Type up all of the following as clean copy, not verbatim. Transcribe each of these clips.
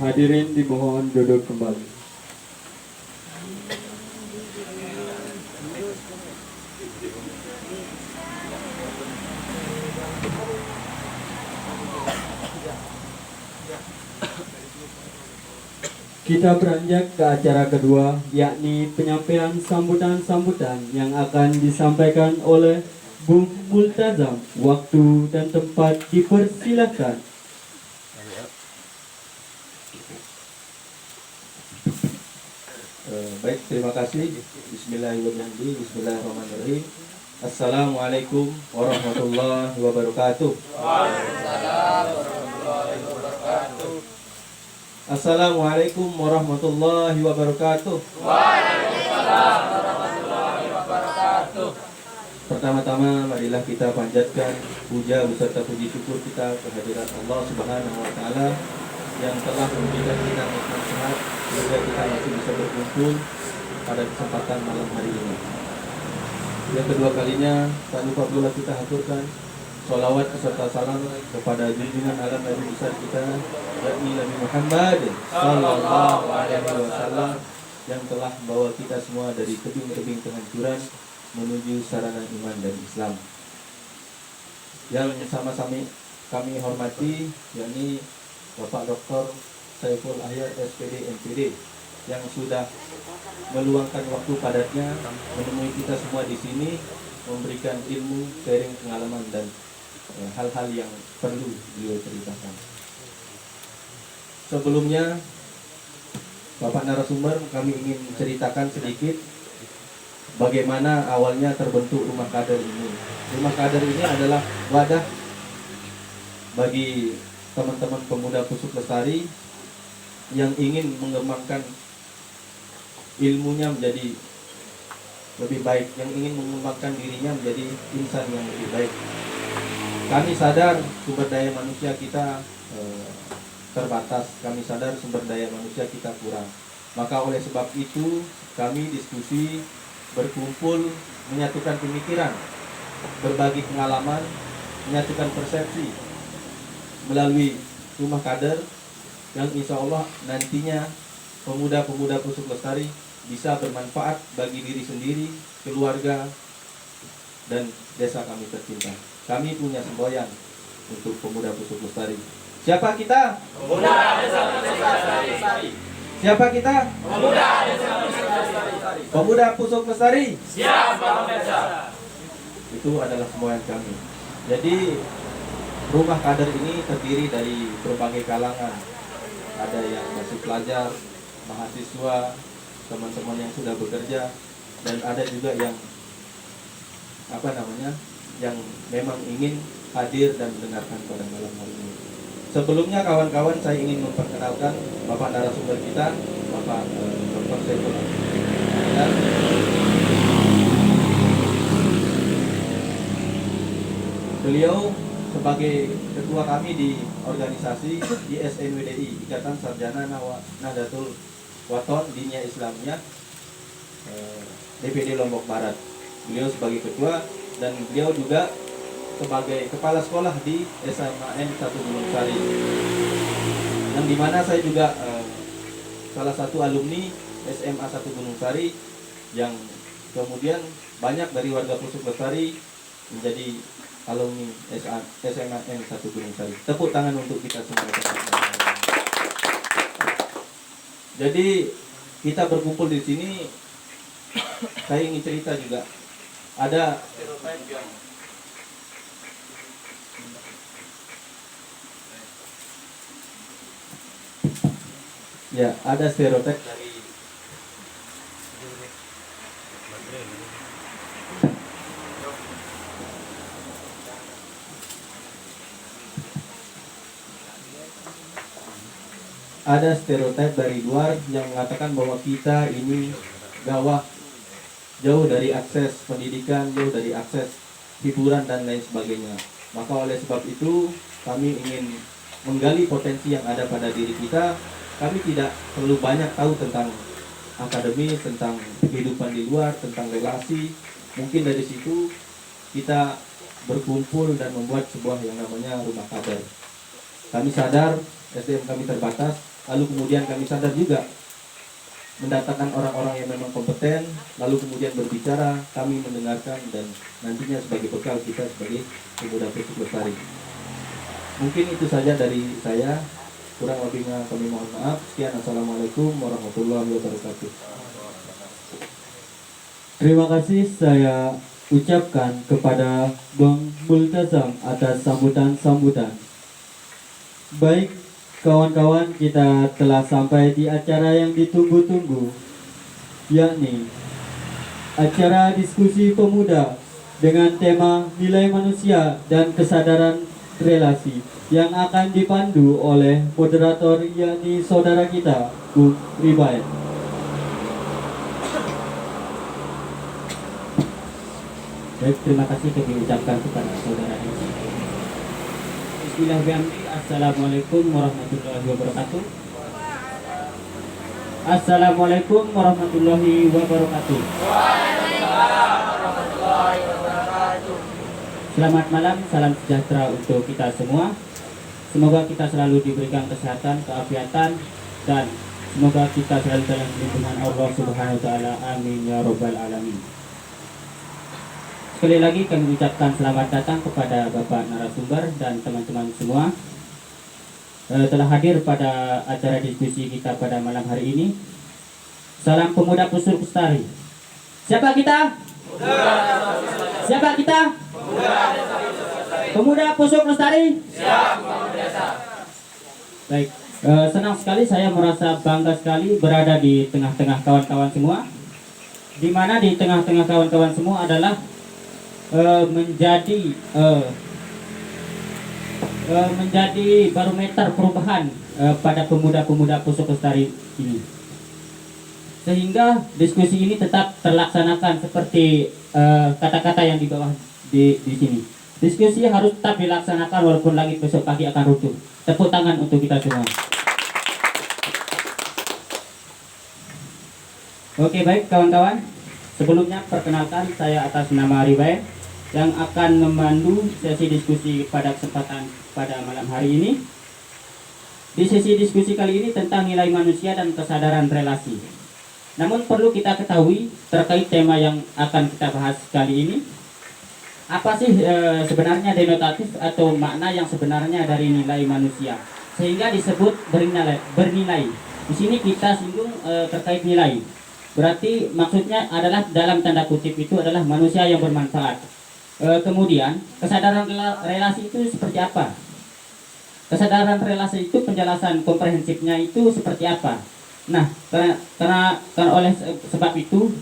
Hadirin dimohon duduk kembali. Kita beranjak ke acara kedua, yakni penyampaian sambutan-sambutan yang akan disampaikan oleh Bung Multazam. Waktu dan tempat dipersilakan. Baik, terima kasih. Bismillahirrahmanirrahim. Bismillahirrahmanirrahim. Assalamualaikum warahmatullahi wabarakatuh. Assalamualaikum warahmatullahi wabarakatuh. Pertama-tama marilah kita panjatkan puja beserta puji syukur kita kehadirat Allah Subhanahu wa taala yang telah memberikan kita nikmat sehat sehingga kita masih bisa berkumpul pada kesempatan malam hari ini. Yang kedua kalinya, tak lupa pula kita haturkan sholawat beserta salam kepada junjungan alam Nabi besar kita, yakni Nabi Muhammad sallallahu alaihi wasallam, yang telah membawa kita semua dari tebing-tebing kehancuran menuju sarana iman dan Islam. Yang sama-sama kami hormati, yakni Bapak Dr. Saiful Ahyar SPD MPD, yang sudah meluangkan waktu padatnya menemui kita semua di sini, memberikan ilmu, sharing pengalaman dan hal-hal yang perlu beliau ceritakan. Sebelumnya, Bapak narasumber, kami ingin menceritakan sedikit bagaimana awalnya terbentuk Rumah Kader ini. Rumah Kader ini adalah wadah bagi teman-teman pemuda Pusuk Lestari yang ingin mengembangkan ilmunya menjadi lebih baik, yang ingin mengembangkan dirinya menjadi insan yang lebih baik. Kami sadar sumber daya manusia kita terbatas, kami sadar sumber daya manusia kita kurang. Maka oleh sebab itu kami diskusi, berkumpul, menyatukan pemikiran, berbagi pengalaman, menyatukan persepsi melalui Rumah Kader yang insya Allah nantinya pemuda-pemuda Pusuk Lestari bisa bermanfaat bagi diri sendiri, keluarga, dan desa kami tercinta. Kami punya semboyan untuk pemuda Pusuk Lestari. Siapa kita? Pemuda Desa Pusuk Lestari. Siapa kita? Pemuda Desa Pusuk Lestari. Pemuda Pusuk Lestari. Siap, Pak Pemirsa. Itu adalah semboyan kami. Jadi Rumah Kader ini terdiri dari berbagai kalangan. Ada yang masih pelajar, mahasiswa, teman-teman yang sudah bekerja, dan ada juga yang yang memang ingin hadir dan mendengarkan pada malam hari ini. Sebelumnya kawan-kawan, saya ingin memperkenalkan Bapak narasumber kita, Bapak Dr. Saiful Ahyar. Beliau sebagai ketua kami di organisasi ISNWDI, Ikatan Sarjana Nahdlatul Wathon Diniyah Islamiyah, DPD Lombok Barat. beliau sebagai ketua dan beliau juga sebagai kepala sekolah di SMAN 1 Gunung Sari, yang dimana saya juga salah satu alumni SMA 1 Gunung Sari, yang kemudian banyak dari warga Pusuk Lestari menjadi alumni SMAN 1 Gunung Sari. Tepuk tangan untuk kita semua. Jadi kita berkumpul di sini, saya ingin cerita juga. Ada ada stereotip dari luar yang mengatakan bahwa kita ini jauh dari akses pendidikan, jauh dari akses hiburan dan lain sebagainya. Maka oleh sebab itu kami ingin menggali potensi yang ada pada diri kita. Kami tidak perlu banyak tahu tentang akademis, tentang kehidupan di luar, tentang relasi. Mungkin dari situ kita berkumpul dan membuat sebuah yang namanya rumah kader. Kami sadar SDM kami terbatas, lalu kemudian kami sadar juga mendatangkan orang-orang yang memang kompeten, lalu kemudian berbicara, kami mendengarkan, dan nantinya sebagai bekal kita sebagai pemuda Pusuk Lestari. Mungkin itu saja dari saya, kurang lebihnya kami mohon maaf. Sekian, assalamualaikum warahmatullahi wabarakatuh. Terima kasih saya ucapkan kepada Bang Multazam atas sambutan-sambutan. Baik kawan-kawan, kita telah sampai di acara yang ditunggu-tunggu, yakni acara diskusi pemuda dengan tema nilai manusia dan kesadaran relasi, yang akan dipandu oleh moderator, yakni saudara kita, Bung Ribaet. Baik, terima kasih kami ucapkan kepada saudara ini. Bismillahirrahmanirrahim. Assalamualaikum warahmatullahi wabarakatuh. Assalamualaikum warahmatullahi wabarakatuh. Selamat malam, salam sejahtera untuk kita semua. Semoga kita selalu diberikan kesehatan, keafiatan, dan semoga kita selalu dalam lindungan Allah Subhanahu wa taala. Amin ya rabbal alamin. Sekali lagi kami ucapkan selamat datang kepada Bapak narasumber dan teman-teman semua telah hadir pada acara diskusi kita pada malam hari ini. Salam pemuda Pusuk Lestari. Siapa kita? Siapa kita? Pemuda Pusuk Lestari. Baik, senang sekali, saya merasa bangga sekali berada di tengah-tengah kawan-kawan semua, di mana di tengah-tengah kawan-kawan semua adalah menjadi barometer perubahan pada pemuda-pemuda Pusuk Lestari ini, sehingga diskusi ini tetap terlaksanakan seperti kata-kata yang di bawah di sini. Diskusi harus tetap dilaksanakan walaupun langit besok pagi akan runtuh. Tepuk tangan untuk kita semua. Oke, baik kawan-kawan, sebelumnya perkenalkan, saya atas nama Ribaet yang akan memandu sesi diskusi pada kesempatan pada malam hari ini. Di sesi diskusi kali ini tentang nilai manusia dan kesadaran relasi. Namun perlu kita ketahui terkait tema yang akan kita bahas kali ini, apa sih sebenarnya denotatif atau makna yang sebenarnya dari nilai manusia, sehingga disebut bernilai. Di sini kita singgung terkait nilai. Berarti maksudnya adalah dalam tanda kutip itu adalah manusia yang bermanfaat. Kemudian kesadaran relasi itu seperti apa? Kesadaran relasi itu penjelasan komprehensifnya itu seperti apa? Nah, karena oleh sebab itu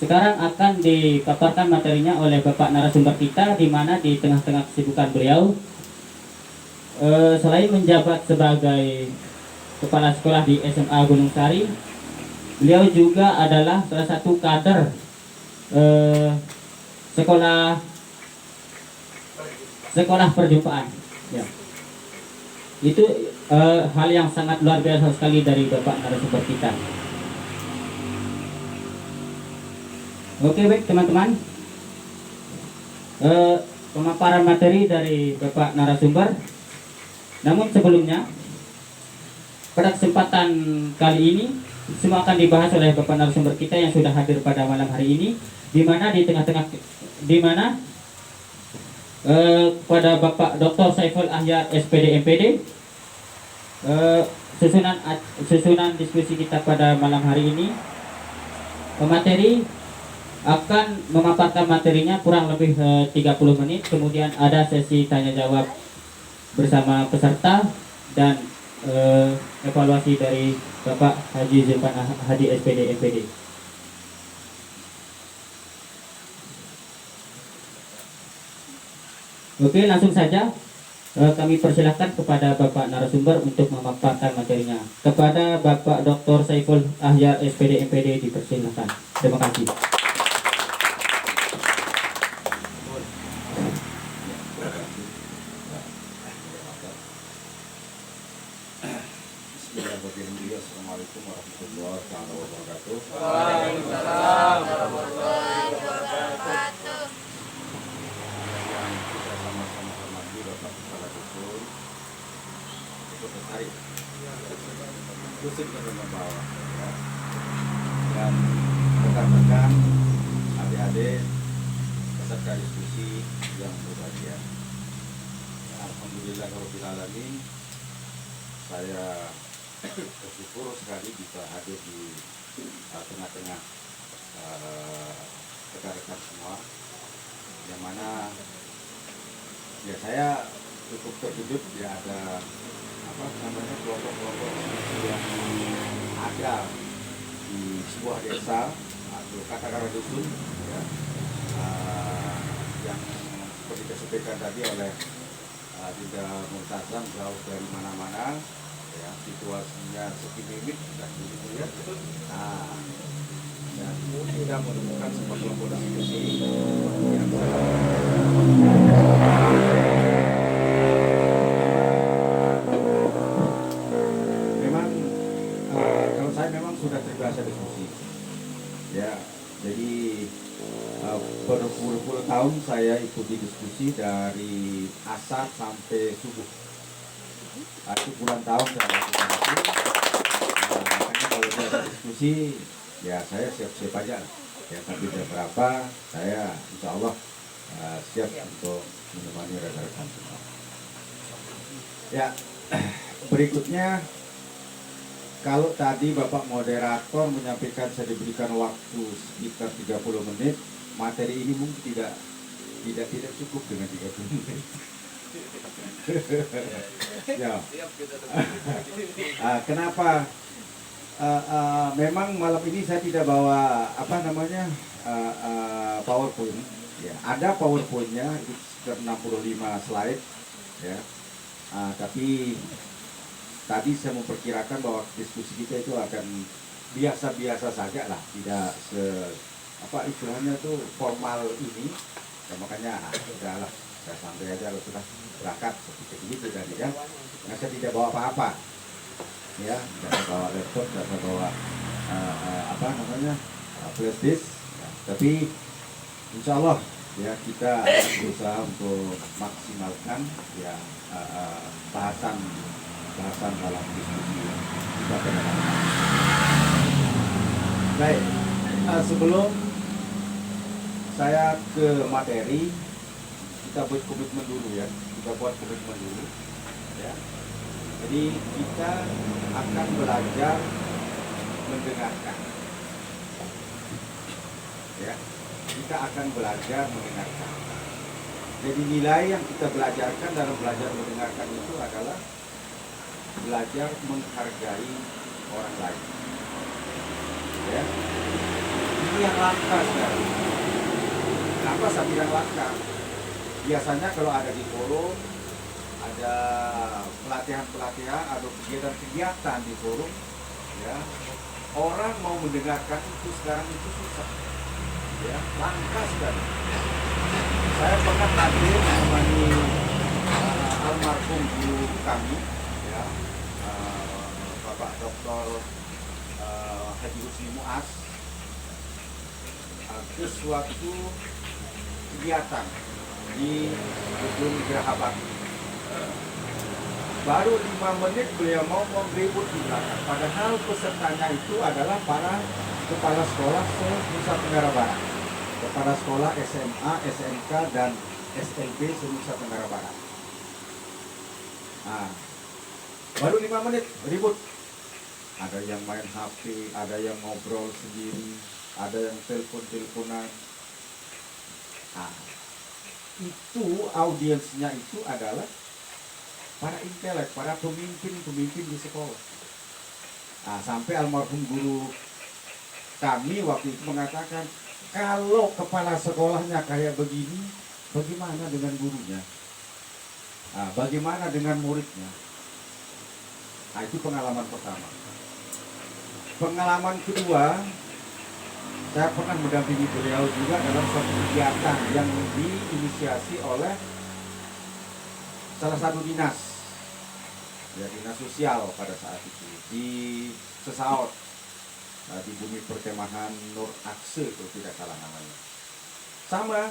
sekarang akan dipaparkan materinya oleh Bapak narasumber kita, di mana di tengah-tengah kesibukan beliau selain menjabat sebagai kepala sekolah di SMA Gunung Sari, beliau juga adalah salah satu kader sekolah perjumpaan. Ya. Itu hal yang sangat luar biasa sekali dari Bapak narasumber kita. Oke, baik teman-teman, pemaparan materi dari Bapak narasumber. Namun sebelumnya, pada kesempatan kali ini semua akan dibahas oleh Bapak narasumber kita yang sudah hadir pada malam hari ini, di mana pada Bapak Dr. Saiful Ahyar SPD MPD, susunan diskusi kita pada malam hari ini, materi akan memaparkan materinya kurang lebih 30 menit, kemudian ada sesi tanya jawab bersama peserta dan evaluasi dari Bapak Haji Zulpan Hadi SPD MPD. Oke, langsung saja kami persilahkan kepada Bapak narasumber untuk memaparkan materinya. Kepada Bapak Dr. Saiful Ahyar SPD MPD dipersilahkan. Terima kasih. Assalamualaikum warahmatullahi wabarakatuh. Waalaikumsalam warahmatullahi wabarakatuh. Yang kita sama-sama hormati Bapak Kepala Dusun, Sekretaris Dusun Kedua Bawah, ya. Dan rekan-rekan, adik-adik, peserta diskusi yang berbahagia. Alhamdulillahirabbil alamin. Saya bersyukur sekali bisa hadir di tengah-tengah rekan-rekan semua, yang mana ya saya cukup terkejut ya ada kelompok-kelompok yang ada di sebuah desa atau katakanlah dusun ya, yang seperti disampaikan tadi oleh Dinda Multazam jauh dari mana-mana. Ya, situasinya sepi mimik dan begitu ya. Nah, dan kita menemukan sebuah kelompok diskusi yang memang kalau saya memang sudah terbiasa diskusi. Ya, jadi berpuluh-puluh tahun saya ikuti diskusi dari asar sampai subuh. Itu bulan tahun saya lakukan itu. Makanya kalau ada diskusi ya saya siap-siap aja ya, sampai jam berapa saya insya Allah siap untuk menemani rekan-rekan semua. Ya, berikutnya kalau tadi Bapak Moderator menyampaikan saya diberikan waktu sekitar 30 menit, materi ini mungkin tidak cukup dengan 30 menit. Ya. Kenapa? Memang malam ini saya tidak bawa PowerPoint. Ya, ada PowerPoint-nya itu sekitar 65 slide. Ya. Tapi tadi saya memperkirakan bahwa diskusi kita itu akan biasa-biasa saja lah, tidak istilahnya itu formal ini. Ya, makanya udahlah. Saya santai aja kalau sudah berangkat seperti itu tadi ya. Nah, saya tidak bawa apa-apa, ya, tidak bawa laptop, tidak bawa flash disk, ya. Tapi insya Allah ya kita berusaha untuk maksimalkan ya bahasan dalam diskusi kita pada malam. Baik, sebelum saya ke materi, kita buat komitmen dulu ya, ya. Jadi kita akan belajar mendengarkan, ya. Kita akan belajar mendengarkan. Jadi nilai yang kita belajarkan dalam belajar mendengarkan itu adalah belajar menghargai orang lain. Ya. Ini yang langka sekali. Kenapa saya bilang langka? Biasanya kalau ada di forum, ada pelatihan-pelatihan, ada kegiatan-kegiatan di forum, ya, orang mau mendengarkan itu sekarang itu susah, ya, langka sekali. Saya pernah hadir menemani almarhum guru kami, ya, Bapak Dr. Haji Husni Muaz, ke suatu kegiatan di gedung Geraha Bakti. Baru 5 menit beliau ngomong ribut di belakang. Padahal pesertanya itu adalah para kepala sekolah se-Nusa Tenggara Barat. Kepala sekolah SMA, SMK, dan SLB se-Nusa Tenggara Barat. Nah, baru 5 menit ribut. Ada yang main HP, ada yang ngobrol sendiri, ada yang telepon-teleponan. Nah, itu audiensnya itu adalah para intelek, para pemimpin-pemimpin di sekolah. Nah, sampai almarhum guru kami waktu itu mengatakan, kalau kepala sekolahnya kayak begini, bagaimana dengan gurunya? Nah, bagaimana dengan muridnya? Nah, itu pengalaman pertama. Pengalaman kedua, saya pernah mendampingi beliau juga dalam suatu kegiatan yang diinisiasi oleh salah satu dinas, ya, dinas sosial pada saat itu di Sesaut, di bumi perkemahan Nur Akse kalau tidak salah namanya. Sama,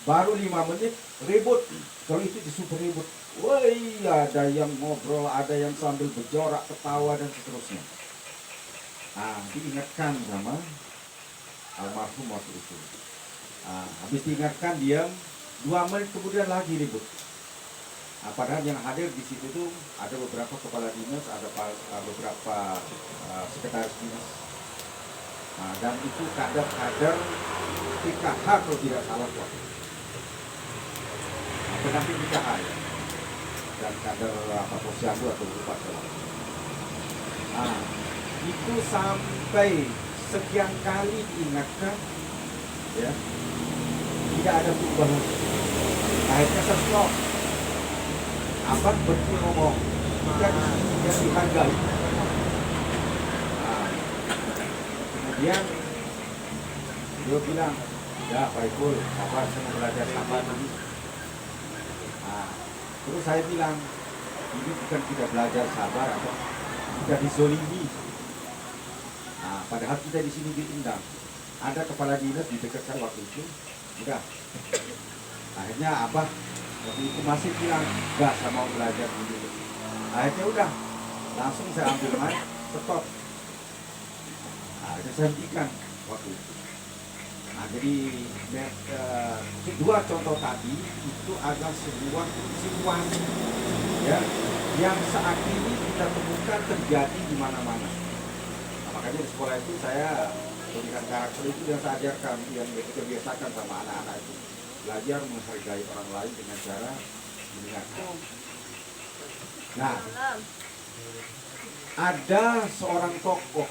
baru 5 menit ribut. Kalau itu super ribut, woi, ada yang ngobrol, ada yang sambil berjorak, ketawa dan seterusnya. Diingatkan sama almarhum waktu itu. Habis diingatkan, diam 2 menit kemudian lagi ribut. Padahal yang hadir di situ tuh ada beberapa kepala dinas, ada beberapa sekretaris dinas, dan itu kader-kader PKH kalau tidak salah, pendamping PKH ya, dan kader posyandu atau lupa salah. Itu sampai sekian kali diingatkan, ya, tidak ada perubahan. Akhirnya saya stop. Abang berhenti ngomong, kita di sini yang dihargai. Kemudian dia bilang, ya Pak Ipul, sabar, saya mau belajar sabar dulu. Terus saya bilang, ini bukan kita belajar sabar, apa? Kita dizolimi. Padahal kita di sini diundang. Ada kepala dinas di dekat saya waktu itu, udah. Akhirnya Abah waktu itu masih bilang, enggak, saya mau belajar dulu. Akhirnya udah, langsung saya ambil mic, stop. Akhirnya saya hentikan waktu itu. Jadi kedua contoh tadi itu adalah sebuah situasi, ya, yang saat ini kita temukan terjadi di mana-mana. Makanya di sekolah itu saya berikan karakter itu yang saya ajarkan, yang kita biasakan sama anak-anak itu, belajar menghargai orang lain dengan cara mendengarkan. Nah, ada seorang tokoh,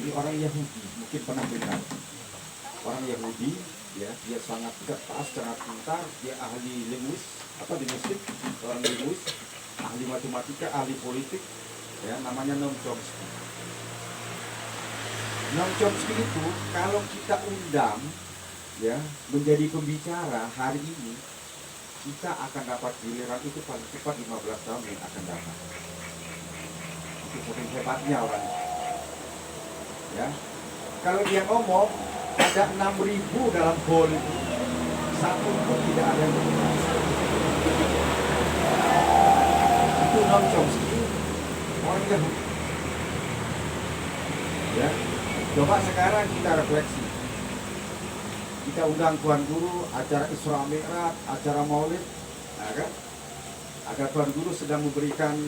ini orang Yahudi, mungkin pernah dengar. Orang Yahudi, ya, dia sangat cerdas, sangat pintar, dia ahli linguis, linguistik, orang linguis, ahli matematika, ahli politik, ya, namanya Noam Chomsky. Noam Chomsky itu kalau kita undang, ya, menjadi pembicara hari ini, kita akan dapat giliran itu paling cepat 15 tahun yang akan datang. Itu saking hebatnya orang itu, ya. Kalau dia ngomong, ada 6.000 dalam hall itu, satu pun tidak ada yang berbicara. Itu Noam Chomsky, orang Yahudi. Ya, coba sekarang kita refleksi. Kita undang Tuan Guru, acara Isra Mi'raj, acara Maulid, nah, kan? Agar Tuan Guru sedang memberikan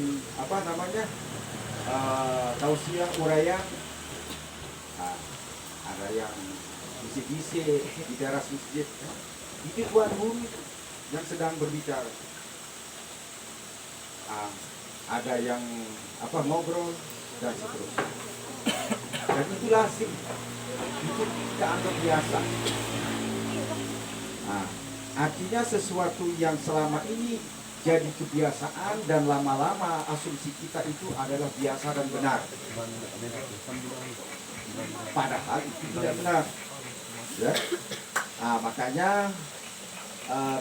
tausiah, uraian. Nah, ada yang bisik-bisik di teras masjid, itu Tuan Guru yang sedang berbicara. Ada yang ngobrol dan seterusnya. Dan itu lazim, itu kita anggap biasa. Artinya sesuatu yang selama ini jadi kebiasaan dan lama-lama asumsi kita itu adalah biasa dan benar. Padahal itu tidak benar. Ya? Makanya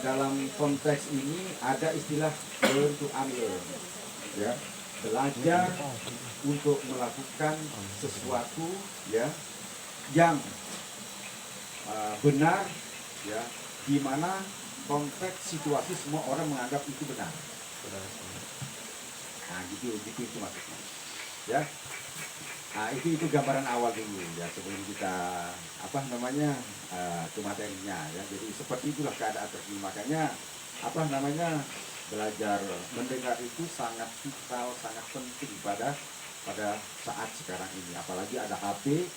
dalam konteks ini ada istilah learn to unlearn. Ya? Belajar untuk melakukan sesuatu, ya, yang benar ya, di mana konteks situasi semua orang menganggap itu benar. Nah, gitu itu maksudnya. Ya. Nah, itu gambaran awal dulu ya sebelum kita ke materinya ya. Jadi seperti itulah keadaan terkini. Makanya belajar mendengar itu sangat vital, sangat penting pada saat sekarang ini. Apalagi ada HP,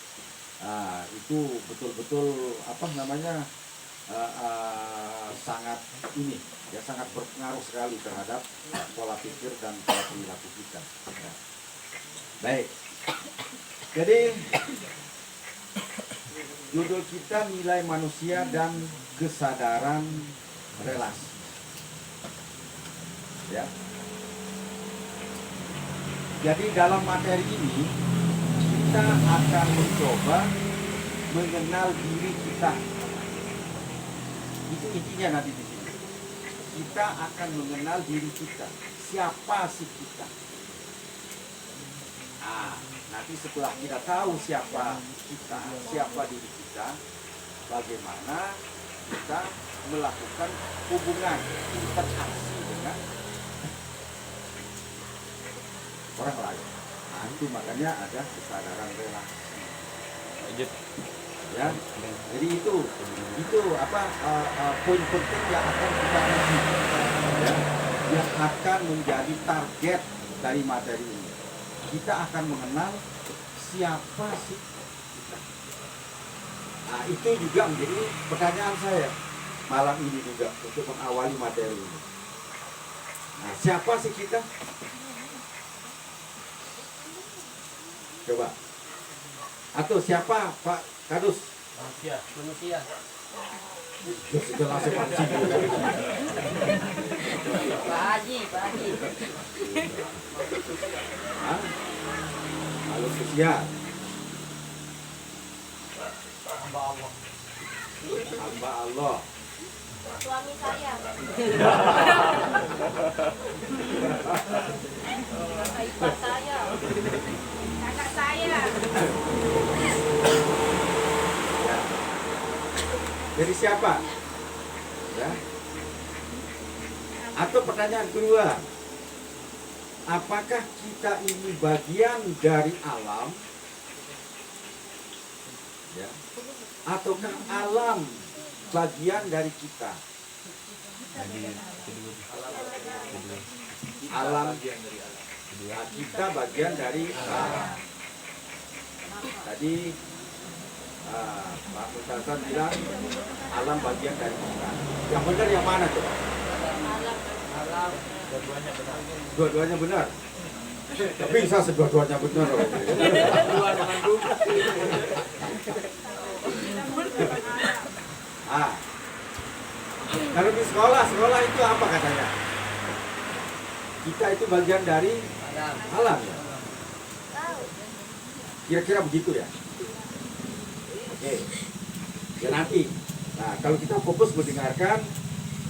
itu betul-betul sangat sangat berpengaruh sekali terhadap pola pikir dan pola perilaku kita. Ya. Baik. Jadi judul kita nilai manusia dan kesadaran relasi. Ya. Jadi dalam materi ini kita akan mencoba mengenal diri kita. Itu intinya nanti di sini. Kita akan mengenal diri kita. Siapa sih kita? Nanti setelah kita tahu siapa kita, siapa diri kita, bagaimana kita melakukan hubungan, interaksi dengan orang lain. Nah, itu makanya ada kesadaran relasi. Ya, jadi itu poin penting yang akan kita uji, ya, yang akan menjadi target dari materi ini. Kita akan mengenal siapa sih kita. Nah, itu juga menjadi pertanyaan saya malam ini juga untuk mengawali materi ini. Nah, siapa sih kita? Coba. Atau siapa Pak Kadus? Manusia. Sudah langsung pancing. Pak Haji. Hah? Manusia. Hamba Allah. Suami saya. Kakak ipar saya. Kakak saya. Dari siapa? Ya. Atau pertanyaan kedua, apakah kita ini bagian dari alam? Ya. Ataukah alam bagian dari kita? Alam kita bagian dari alam. Tadi Pak Mustazan bilang alam bagian dari kita. Yang benar yang mana coba? Alam. Dua-duanya benar. Tapi bisa sedua-duanya benar. Kalau di sekolah itu apa katanya? Kita itu bagian dari alam ya. Kira-kira begitu ya. Oke. Ya nanti. Nah, kalau kita fokus mendengarkan,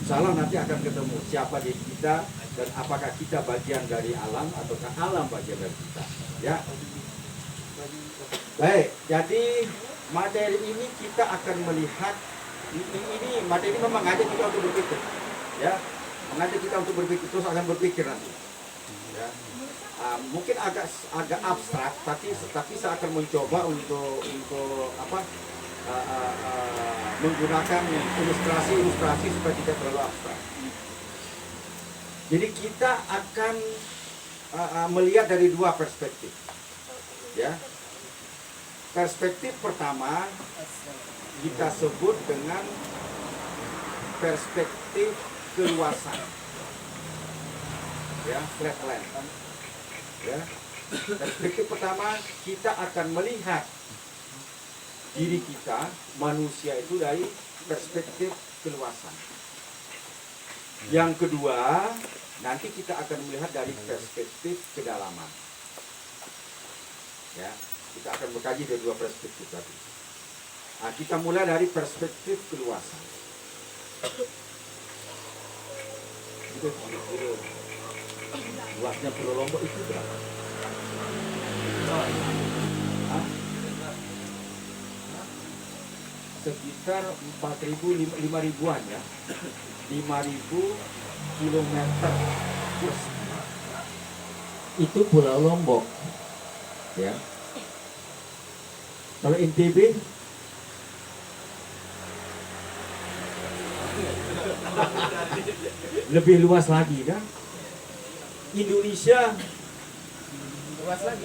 insya Allah nanti akan ketemu siapa diri kita dan apakah kita bagian dari alam ataukah alam bagian dari kita. Ya. Baik, jadi materi ini kita akan melihat ini materi memang mengajak kita untuk berpikir. Ya. Mengajak kita untuk berpikir, terus akan berpikir nanti. Ya. Mungkin agak abstrak, tapi saya akan mencoba untuk menggunakan ilustrasi supaya tidak terlalu abstrak. Jadi kita akan melihat dari dua perspektif. Ya. Perspektif pertama kita sebut dengan perspektif keluasan. Ya, flatland. Ya. Perspektif pertama kita akan melihat diri kita manusia itu dari perspektif keluasan. Yang kedua, nanti kita akan melihat dari perspektif kedalaman. Ya, kita akan mengkaji dari dua perspektif tadi. Nah, kita mulai dari perspektif keluasan. Itu luasnya Pulau Lombok itu berapa? Hah? sekitar 4.000 5.000-an ya. 5.000 kilometer persegi. Itu Pulau Lombok. Ya. Kalau NTB lebih luas lagi kan? Indonesia Luas lagi.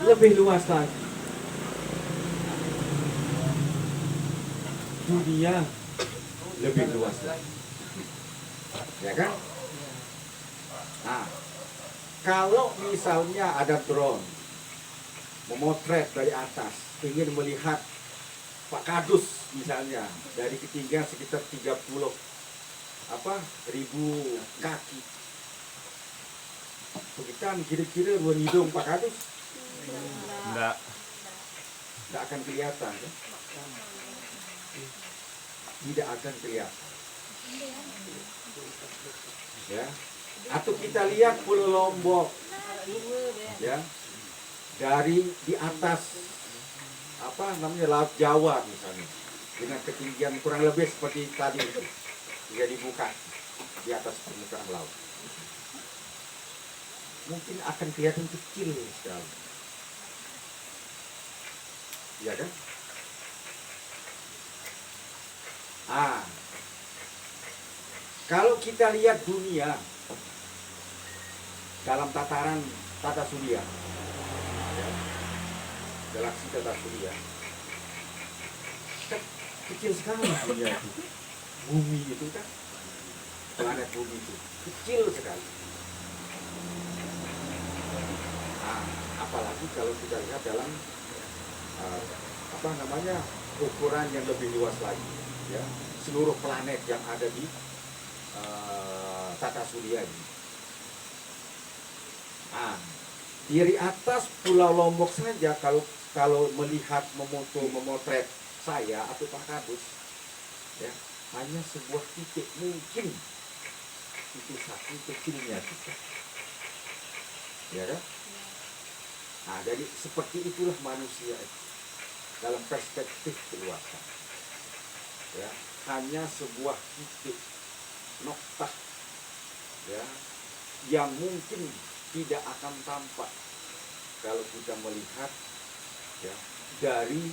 lebih luas lagi. Dunia lebih luas lagi. Ya kan? Nah, kalau misalnya ada drone memotret dari atas, ingin melihat Pak Kadus misalnya dari ketinggian sekitar 30 ribu kaki. Kita kira-kira ruang hidung Pak Kadus Enggak. tidak akan kelihatan kan? Tidak akan kelihatan. Ya. Atau kita lihat Pulau Lombok, ya, dari di atas Laut Jawa misalnya, dengan ketinggian kurang lebih seperti tadi itu, 3.000 kaki di atas permukaan laut. Mungkin akan kelihatan kecil sekali, ya kan? Kalau kita lihat dunia dalam tataran tata surya, ya, galaksi tata surya, kan kecil sekali dunia itu. Bumi itu kan, planet bumi itu kecil sekali. Apalagi kalau kita lihat dalam ukuran yang lebih luas lagi, ya, seluruh planet yang ada di tata surya ini. Dari atas Pulau Lombok saja, kalau melihat, memotret saya atau Pak Kadus, ya, hanya sebuah titik, mungkin titik satu kecilnya kita, ya kan? Jadi seperti itulah manusia itu dalam perspektif keluasan, ya, hanya sebuah titik noktah, ya, yang mungkin tidak akan tampak kalau kita melihat, ya, dari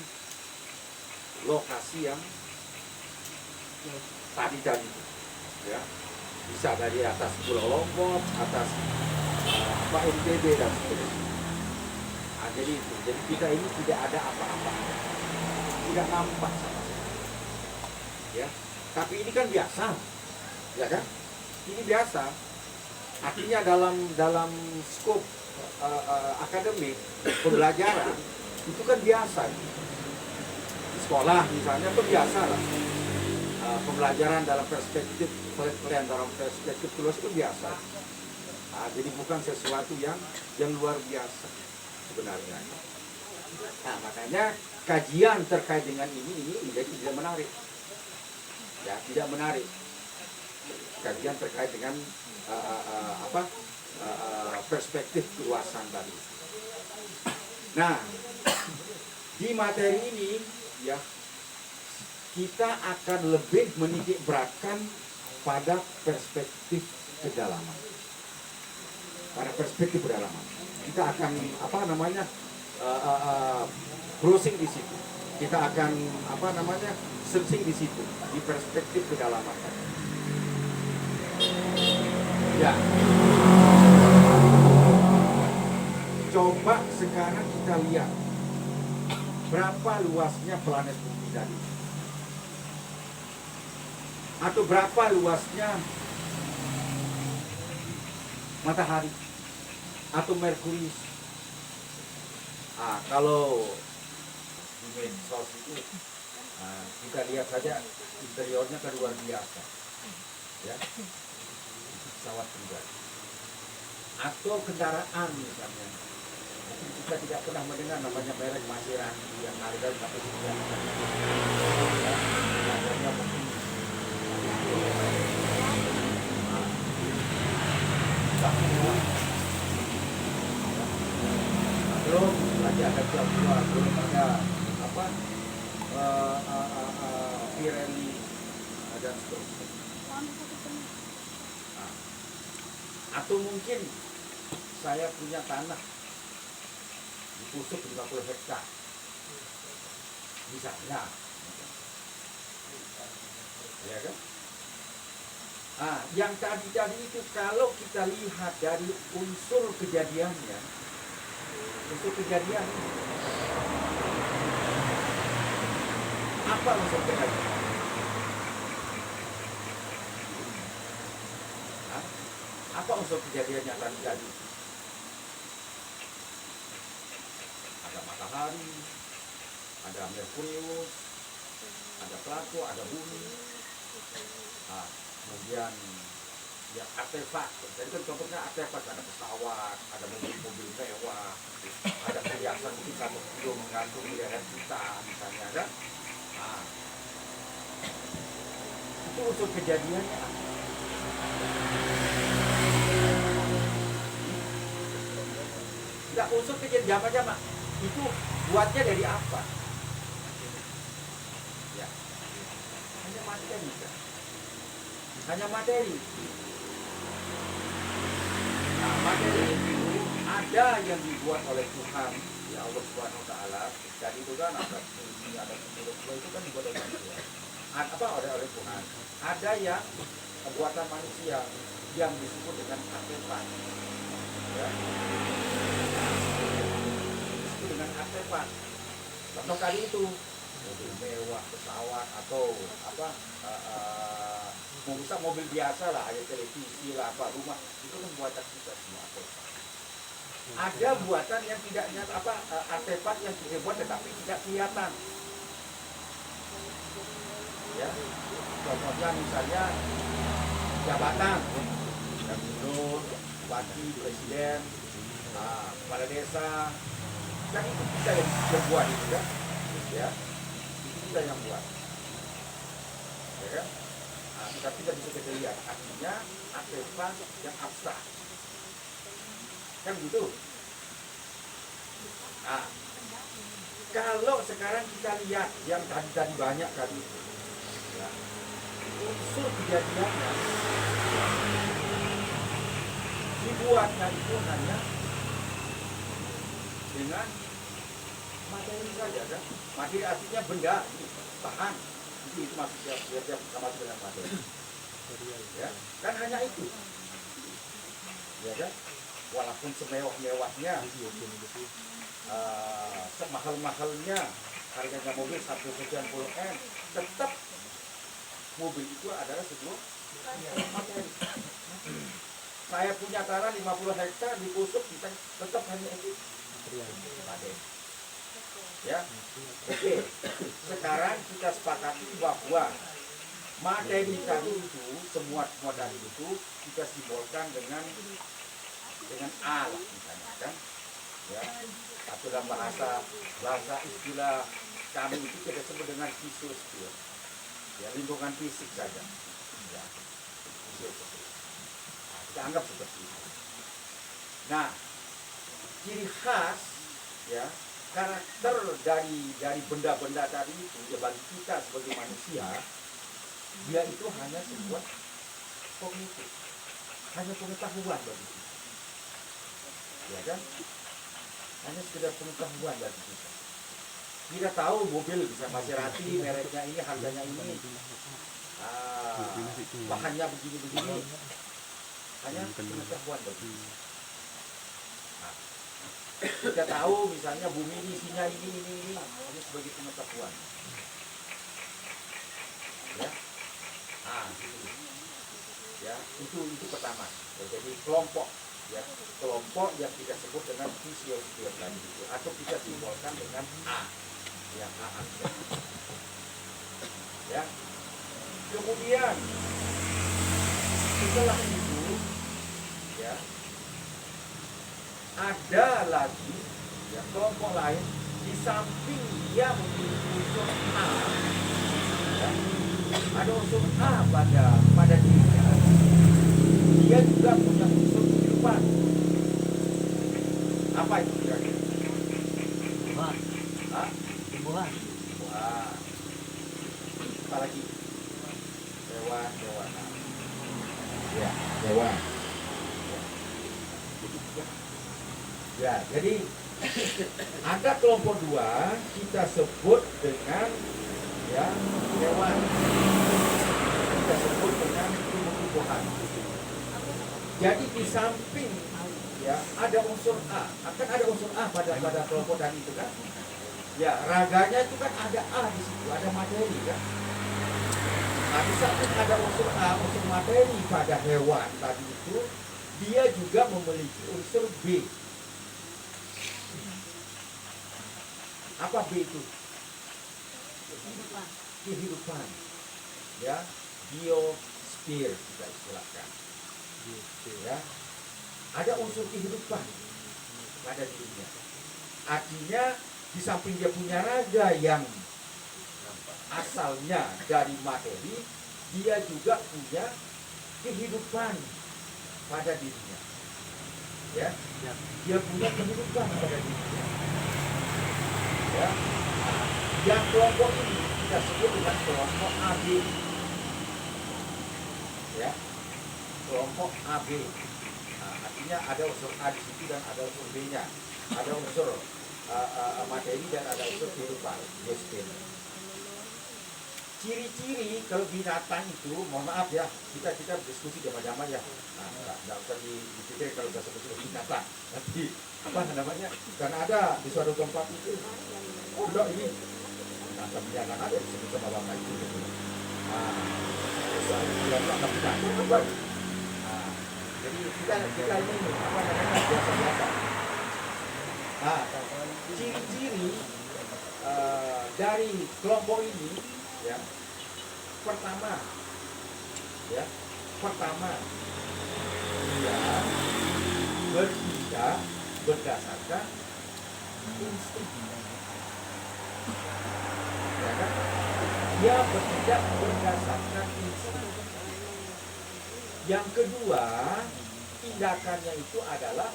lokasi yang tadi, ya, bisa dari atas Pulau Lombok, atas NTB dan sebagainya. Jadi kita ini tidak ada apa-apa, tidak nampak sama sekali, ya. Tapi ini kan biasa, ya kan? Ini biasa. Artinya dalam skop akademik pembelajaran itu kan biasa. Di sekolah misalnya itu biasa lah. Pembelajaran dalam perspektif penelitian dalam perspektif luas itu biasa. Jadi bukan sesuatu yang luar biasa sebenarnya. Makanya kajian terkait dengan ini menjadi tidak menarik. Ya, tidak menarik. Kajian terkait dengan perspektif keluasan tadi. Nah, di materi ini, ya, kita akan lebih menitik beratkan pada perspektif kedalaman. Pada perspektif kedalaman. Kita akan browsing di situ. Kita akan searching di situ, di perspektif kedalaman. Ya. Coba sekarang kita lihat berapa luasnya planet bumi tadi, atau berapa luasnya matahari atau Merkurius. Kalau di medsos itu kita lihat saja interiornya kan luar biasa, ya, pesawat pribadi atau kendaraan misalnya. Mungkin kita tidak pernah mendengar namanya merek Maserati yang harga sampai sekian. Harganya mungkin belum lagi ada jual, belum ada Pirelli, dan seterusnya. Nah, atau mungkin saya punya tanah di Pusuk 50 hektar, misalnya, ya kan? Ah, yang tadi itu kalau kita lihat dari unsur kejadiannya, apa unsur kejadian? Hah? Apa unsur kejadiannya tadi? Ada matahari, ada Merkurius, ada Plato, ada bumi. Nah, kemudian ya artefak. Jadi kan contohnya artefak, ada pesawat, ada mobil-mobil mewah, ada perhiasan mungkin 1 kilo menggantung miliaran juta misalnya, kan? Nah, itu unsur kejadiannya apa? Enggak, unsur kejadian jamak-jamak itu buatnya dari apa? Ya, hanya materi kan? Hanya materi. Nah, materi itu ada yang dibuat oleh Tuhan, ya Allah Subhanahu Wa Taala. Jadi itu kan ada ini, ada itu kan dibuat oleh manusia. Apa oleh Tuhan? Ada yang buatan manusia yang disebut dengan artefak. Ya. Disebut dengan artefak. Contoh kali itu mobil mewah, pesawat atau apa? Bisa mobil biasa lah, ada televisi lah, apa rumah itu kan buatan kita semua artefak. Ada buatan yang tidak artefak yang kita buat tetapi tidak kelihatan. Ya, contohnya misalnya jabatan, gubernur, bupati, presiden, kepala desa, kan itu kita yang buat itu kan, ya, itu kita yang buat, ya kan? Tapi tidak bisa kita lihat, artinya artefak yang abstrak, kan gitu. Nah, kalau sekarang kita lihat yang tadi banyak tadi, ya, unsur kejadiannya dibuatnya itu hanya dengan materi saja, kan? Materi artinya benda, bahan. Itu maksudnya dia sama dengan materi. Ya, kan hanya itu. Ya kan? Walaupun semewah-mewahnya, semahal-mahalnya, harganya mobil 190 M, tetap mobil itu adalah sebuah materi. Saya punya tanah 50 hektar di Pusuk, bisa tetap hanya itu materi. Ya, oke. Sekarang kita sepakati bahwa materi tadi itu semua tadi itu kita simbolkan dengan alat misalnya, kan? Ya, atau dalam bahasa istilah kami itu kita sebut dengan fisiosphere. Ya, lingkungan fisik saja. Ya, fisiosphere. Nah, kita anggap seperti itu. Nah, ciri khas, ya, karakter dari benda-benda tadi itu ya bagi kita sebagai manusia, dia itu hanya sebuah kognitif, hanya pengetahuan bagi kita, ya kan? Hanya sekedar pengetahuan bagi kita. Kita tahu mobil bisa Maserati, mereknya ini, harganya ini, bahannya begini-begini, hanya pengetahuan bagi kita. Kita tahu misalnya bumi ini isinya ini sebagai pengetahuan. Ya, ya itu pertama. Ya, jadi kelompok, ya kelompok yang kita sebut dengan fisiosphere tadi itu, atau kita simbolkan dengan A, yang A. Ya, kemudian setelah itu, ya. Ada lagi ya, kelompok lain di samping dia memiliki unsur A, ya, ada unsur A pada dirinya, dia juga punya unsur kehidupan. Apa itu kira-kira? Tumbuhan. Tumbuhan. Wah. Kepala lagi? Hewan. Ya, hewan. Ya, jadi ada kelompok 2 kita sebut dengan ya hewan. Kita sebut dengan tumbuh-tumbuhan. Jadi di samping ya ada unsur A, akan ada unsur A pada kelompok tadi itu kan. Ya, raganya itu kan ada A di situ, ada materi kan. Nah, di samping ada unsur A, unsur materi pada hewan tadi itu, dia juga memiliki unsur B. Apa B itu? Kehidupan. Ya, biosphere kita istilahkan. Ya, ada unsur kehidupan pada dirinya. Artinya di samping dia punya raga yang asalnya dari materi, dia juga punya kehidupan pada dirinya. Ya, dia punya kehidupan pada dirinya. Ya, yang kelompok ini kita sebut dengan kelompok AB. Ya, kelompok AB. Nah, artinya ada unsur A di situ dan ada unsur B-nya. Ada unsur materi dan ada unsur kehidupan. Ciri-ciri kalau binatang itu, mohon maaf ya, kita diskusi jama-jama ya. Nah, nggak usah dipikir kalau bahasa sebut binatang. Tapi apa namanya? Karena ada di suatu tempat itu, oh enggak ini, nah binatang ada disebut sama bapak itu. Nah, soal binatang. Nah, jadi kita ini apa namanya biasa-biasa. Nah, ciri-ciri dari kelompok ini ya, pertama dia bertindak berdasarkan insting, ya kan? Dia bertindak berdasarkan insting. Yang kedua, tindakannya itu adalah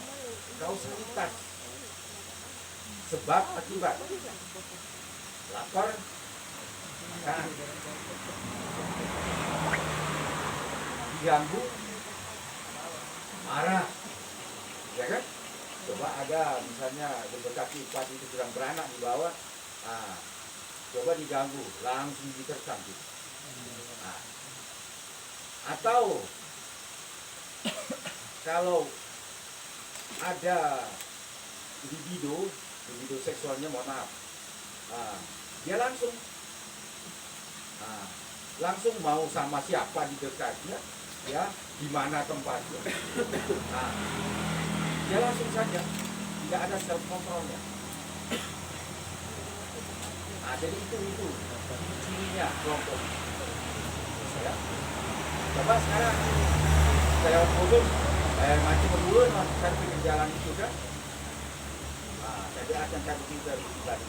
kausalitas, sebab akibat. Lapar, makan. Diganggu, marah, ya kan? Coba ada misalnya berkaki 4 itu sedang beranak di bawah, nah, coba diganggu, langsung diterkam gitu. Nah, atau kalau ada libido seksualnya, mohon maaf, dia langsung mau sama siapa di dekatnya, ya, di mana tempatnya. Nah, dia langsung saja, tidak ada self controlnya. Nah, jadi itu cirinya kelompok. Ya. Coba sekarang saya khusus maju berdua saya pinggir jalan itu kan. Nah, jadi akan cari pintar tadi.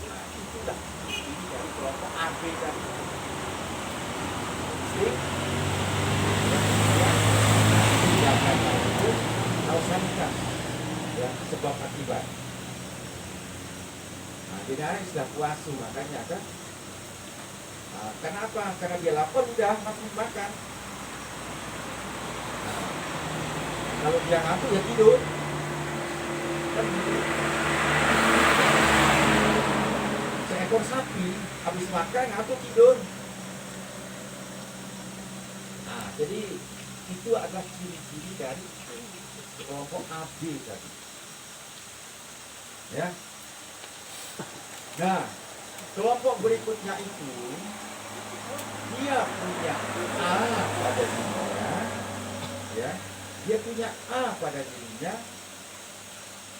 Nah, itulah ini dari kelompok AB tadi. Tindakannya itu kausalitas, ya, sebab akibat. Nah, jadi hari sudah puasa makanya kan. Nah, kenapa? Karena dia lapar udah langsung makan. Nah, kalau dia ngantuk ya tidur. Kan gitu. Seekor sapi habis makan ngantuk tidur. Nah, jadi itu adalah ciri-ciri dari kelompok AB tadi. Ya. Nah, kelompok berikutnya itu dia punya A pada dirinya, ya. Dia punya A pada dirinya.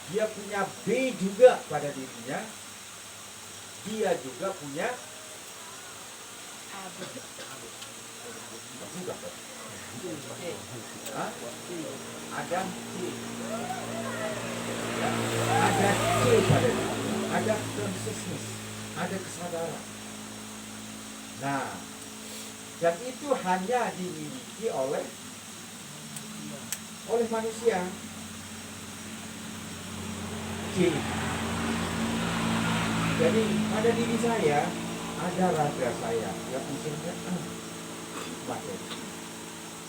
Dia punya B juga pada dirinya. Dia juga punya juga. Hah? Ada C. Ya. Ada C pada dirinya. Ada consciousness, ada kesadaran. Nah, dan itu hanya dimiliki oleh manusia. C. Jadi pada diri saya ada raga saya yang usulnya materi.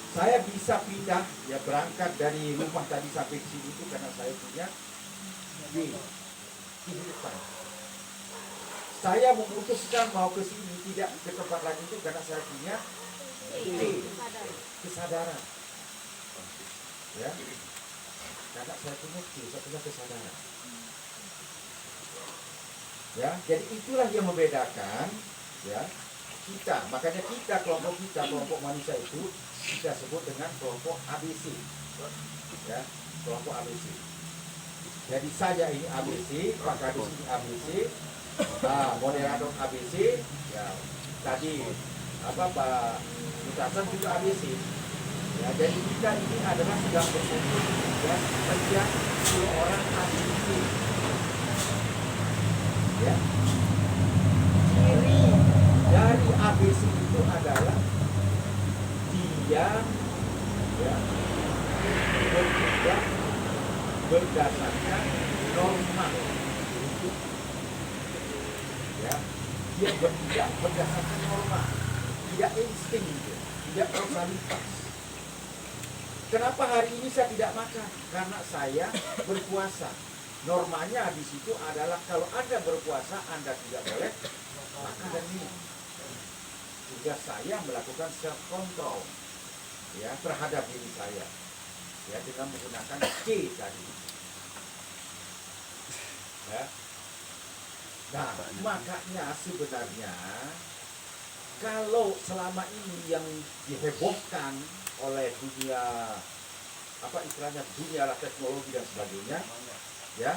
Saya bisa pindah ya, berangkat dari rumah tadi sampai ke sini itu karena saya punya kehidupan. Saya memutuskan mau ke sini tidak ke tempat lain itu karena saya punya kesadaran. Ya, karena saya punya saya punya kesadaran. Ya, jadi itulah yang membedakan ya kita. Makanya kita kelompok manusia itu kita sebut dengan kelompok ABC. Ya, kelompok ABC. Jadi saya ini ABC, Pak Kadis ini ABC, moderator ABC, ya tadi Pak Mutasan juga ABC. Ya, jadi kita ini adalah sedang berkumpul ya sejak 10 orang ABC. Ya, ciri dari ABC itu adalah dia ya bertindak berdasarkan norma. Ya, dia bertindak berdasarkan norma, tidak insting, tidak kausalitas. Kenapa hari ini saya tidak makan? Karena saya berpuasa. Normanya di situ adalah kalau Anda berpuasa, Anda tidak boleh makan dan minum. Tugas saya melakukan self control ya terhadap diri saya ya dengan menggunakan C tadi. Ya. Nah, makanya sebenarnya kalau selama ini yang dihebohkan oleh dunia istilahnya dunia teknologi dan sebagainya ya,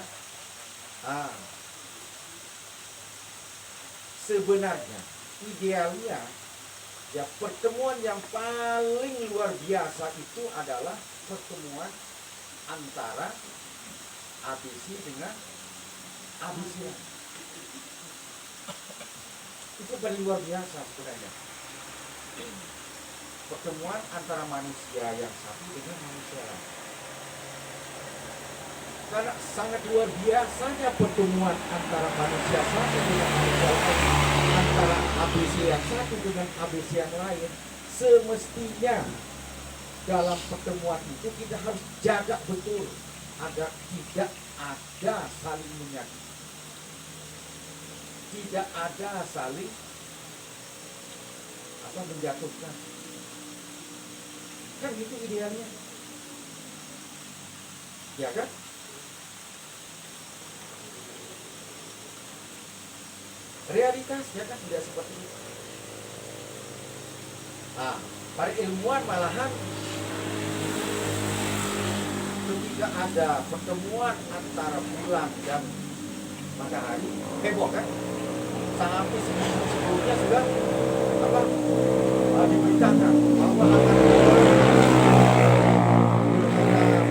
sebenarnya idealnya ya pertemuan yang paling luar biasa itu adalah pertemuan antara ABC dengan ABC. Itu paling luar biasa sebenarnya. Pertemuan antara manusia yang satu dengan manusia lain. Karena sangat luar biasanya pertemuan antara manusia satu dengan manusia lain, antara ABC yang satu dengan ABC yang lain. Semestinya dalam pertemuan itu kita harus jaga betul agar tidak ada saling menyakiti, tidak ada saling menjatuhkan. Kan gitu idealnya, ya kan? Realitasnya kan tidak seperti itu. Para ilmuwan malahan ketika ada pertemuan antara bulan dan matahari heboh kan? Sampai sebelumnya sudah diberitakan bahwa akan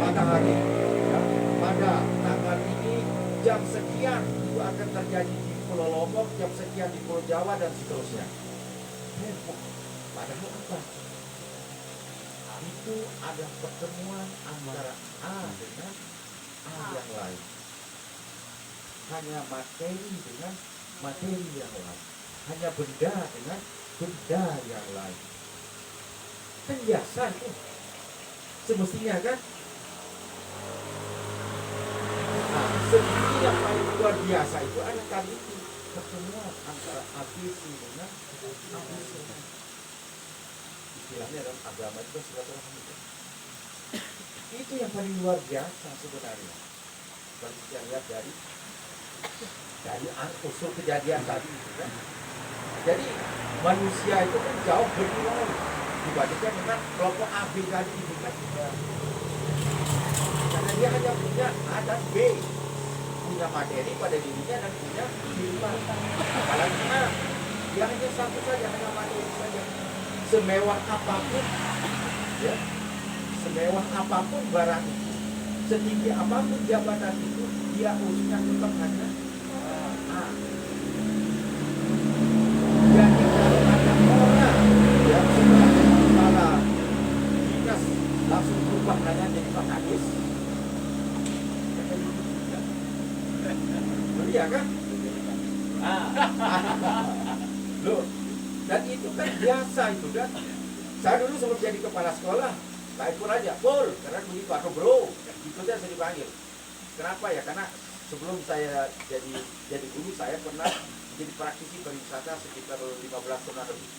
matahari ya, pada tanggal ini jam sekian itu akan terjadi di Pulau Lombok, jam sekian di Pulau Jawa dan seterusnya. Padahal apa? Itu ada pertemuan antara A dengan A yang lain. Hanya materi dengan materi yang lain. Hanya benda dengan benda yang lain. Kan biasa itu. Semestinya kan? Semestinya yang paling luar biasa itu ada tadi itu. Pertemuan antara ABC dengan ABC. Istilahnya dalam agama itu silaturahmi. Itu yang paling luar biasa sebenarnya. Kalau kita lihat dari usul kejadian tadi itu kan. Jadi manusia itu kan jauh bernilai dibandingkan dengan kelompok AB tadi itu kan. Karena dia hanya punya A dan B, punya materi pada dirinya dan punya kehidupan. Apalagi A, dia hanya satu saja, hanya materi saja. Semewah apapun, ya, semewah apapun barang itu, setinggi apapun jabatan itu, dia urusannya tetap hanya A. Jadi kalau ada orang yang setelah jadi kepala dinas langsung berubah nanya jadi Pak Kadis, iya kan? kan biasa itu kan. Saya dulu sebelum jadi kepala sekolah, Pak Ipul aja, Pul, karena begitu atau bro, gitu aja saya dipanggil. Kenapa ya? Karena sebelum saya jadi guru, saya pernah jadi praktisi pariwisata sekitar 15 tahun lebih.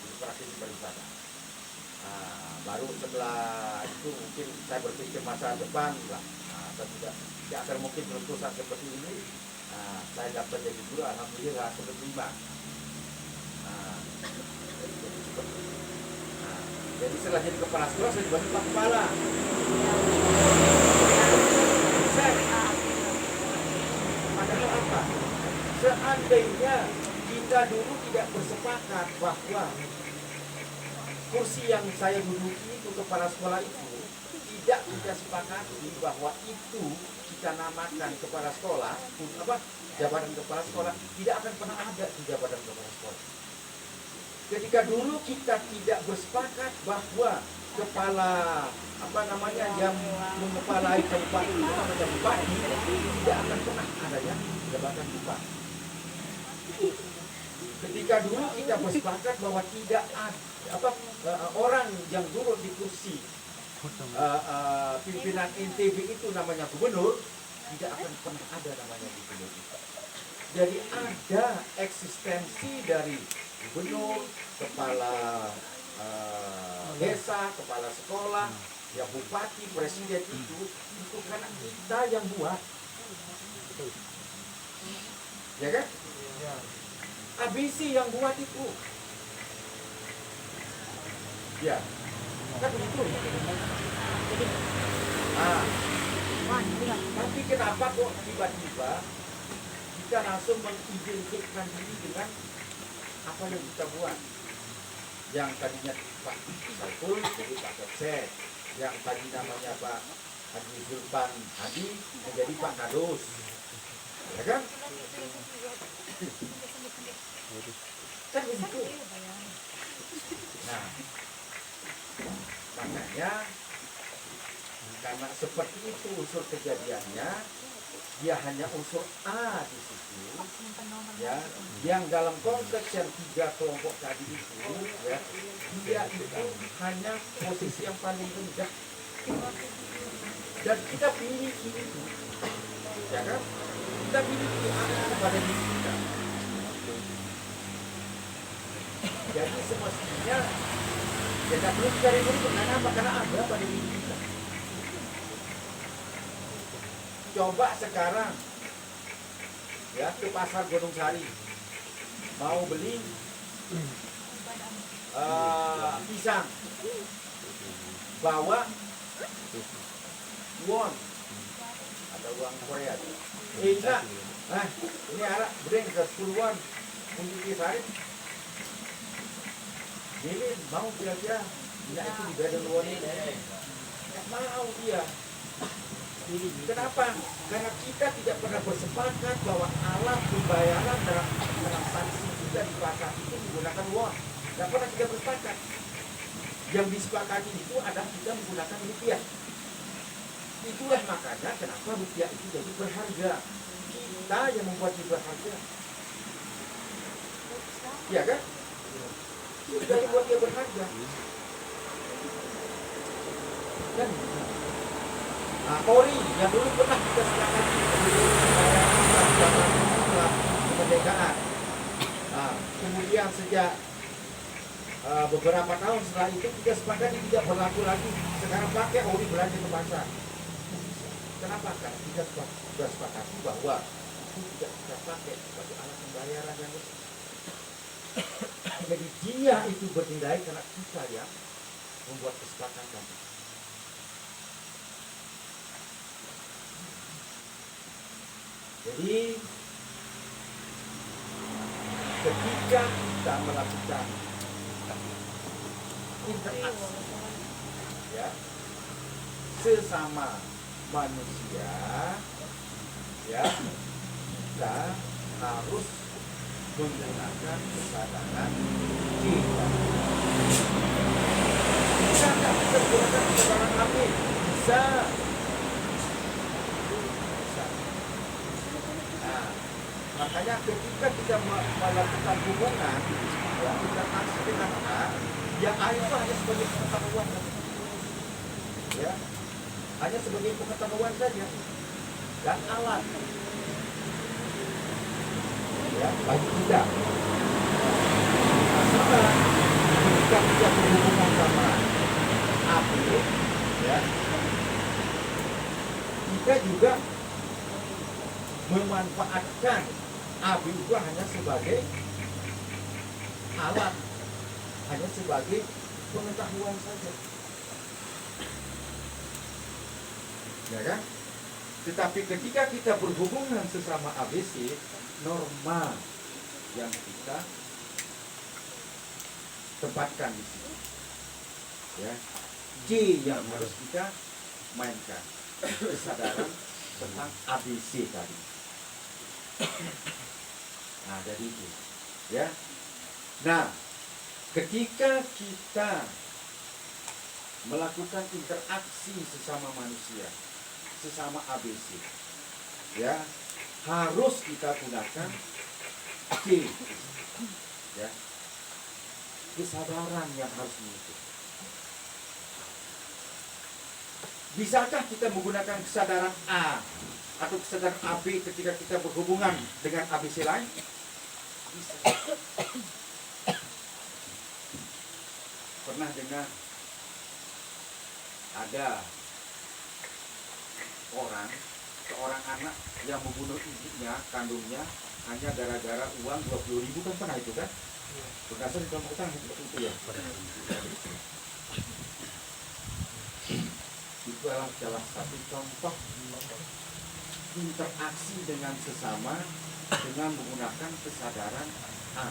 Jadi praktisi pariwisata. Nah, baru setelah itu mungkin saya berpikir masa depan lah. Nah, saya tidak akan mungkin beruntusan seperti ini. Nah, saya dapat jadi guru, alhamdulillah sebelum 5. Nah, jadi setelah jadi kepala sekolah saya juga Pak Kepala. Padahal apa? Seandainya kita dulu tidak bersepakat bahwa kursi yang saya duduki itu kepala sekolah itu tidak kita sepakati bahwa itu kita namakan kepala sekolah, jabatan kepala sekolah, tidak akan pernah ada di jabatan kepala sekolah. Ketika dulu kita tidak bersepakat bahwa kepala yang mengepalai tempat itu namanya bupati, tidak akan pernah adanya jabatan bupati. Ketika dulu kita bersepakat bahwa tidak ada orang yang duduk di kursi pimpinan NTB itu namanya gubernur, tidak akan pernah ada namanya gubernur. Jadi ada eksistensi dari gubernur, kepala desa, kepala sekolah, ya bupati, presiden itu karena kita yang buat, ya kan? ABC yang buat itu, ya kan begitu. Nah, tapi kenapa kok tiba-tiba kita langsung mengidentikan diri dengan apa yang kita buat? Yang tadinya Pak Saiful jadi Pak Kapset, yang tadi namanya Pak Haji Zulpan Hadi menjadi Pak Kadus, ya kan? Kan begitu. Nah, makanya karena seperti itu unsur kejadiannya, dia hanya unsur A di situ, ya, yang dalam konteks yang 3 kelompok tadi itu, ya, dia itu hanya posisi yang paling rendah, dan kita pilih itu, ya kan? Kita pilih A kepada diri kita. Jadi semestinya kita perlu cari dulu karena ada pada diri kita. Coba sekarang ya ke pasar Gunung Sari, mau beli pisang, bawa won atau uang Korea. Enggak, ini arak breng ke 10 won untuk Sari. Ini mau kira-kira minyak itu di badan won ini, nggak mau dia. Kenapa? Karena kita tidak pernah bersepakat bahwa alat pembayaran dalam transaksi kita di pasar itu menggunakan won. Tidak pernah kita bersepakat. Yang disepakati itu adalah kita menggunakan rupiah. Itulah makanya kenapa rupiah itu jadi berharga. Kita yang membuat dia berharga. Iya kan? Kita yang membuat dia berharga. Dan Polri yang dulu pernah kita sepakati setelah kemerdekaan. Kemudian sejak beberapa tahun setelah itu kita sepakati tidak berlaku lagi. Sekarang pakai Polri belanja ke pasar. Kenapa? Karena kita sudah sepakati bahwa itu tidak kita pakai sebagai alat pembayaran yang resmi. Jadi dia itu bernilai karena kita yang membuat kesepakatan. Jadi ketika kita melakukan interaksi, ya, sesama manusia, ya, kita harus menggunakan kesadaran kita. Bisa nggak kita menggunakan kesadaran kami? Bisa. Makanya ketika kita melakukan hubungan, ya, kita Ya, A itu hanya sebagai pengetahuan. Ya, hanya sebagai pengetahuan saja dan alat. Ya, bagi kita. Nah, sama ketika kita berhubungan sama api, ya, kita juga memanfaatkan api itu hanya sebagai alat, hanya sebagai pengetahuan saja, ya kan? Tetapi ketika kita berhubungan sesama ABC, norma yang kita tempatkan di sini, ya, J yang harus kita mainkan, kesadaran tentang ABC tadi. Nah, jadi itu, ya. Nah, ketika kita melakukan interaksi sesama manusia, sesama ABC, ya, harus kita gunakan K, ya, kesadaran yang harus muncul. Bisakah kita menggunakan kesadaran A atau kesadaran AB ketika kita berhubungan dengan ABC lain? Bisa. Pernah dengar ada seorang anak yang membunuh ibunya, kandungnya, hanya gara-gara uang 20.000, kan pernah itu kan? Berdasar dalam utang itu ya. Itu adalah salah satu contoh interaksi dengan sesama dengan menggunakan kesadaran A.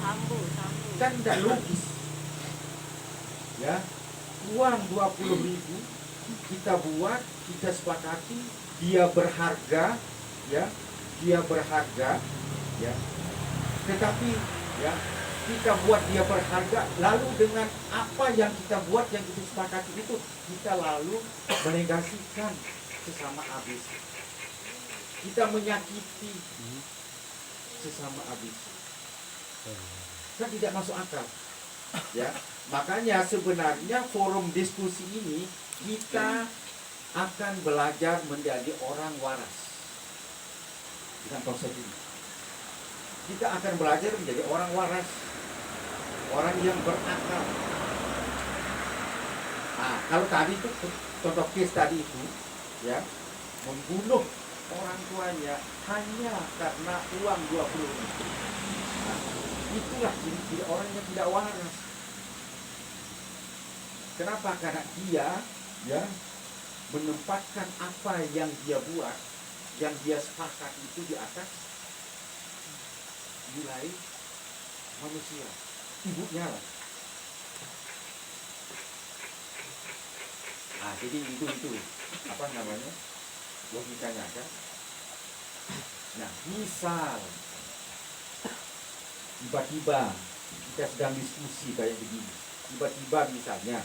Sambung. Kan tidak logis, ya. Uang 20.000 kita buat, kita sepakati, dia berharga, ya, ya. Tetapi, ya, kita buat dia berharga, lalu dengan apa yang kita buat, yang kita sepakati itu, kita lalu menegasikan sesama ABC. Kita menyakiti sesama ABC. Kan tidak masuk akal, ya. Makanya sebenarnya forum diskusi ini kita akan belajar menjadi orang waras dengan konsep ini. Kita akan belajar menjadi orang waras, orang yang berakal. Nah, kalau tadi itu contoh case tadi itu, ya, membunuh orang tuanya hanya karena uang 20.000. Nah, itulah ciri-ciri orang yang tidak waras. Kenapa? Karena dia, ya, menempatkan apa yang dia buat, yang dia sepakat itu di atas nilai manusia, ibunya lah. Nah, jadi itu apa namanya, logikanya kan. Nah, misal tiba-tiba kita sedang diskusi kayak begini, tiba-tiba misalnya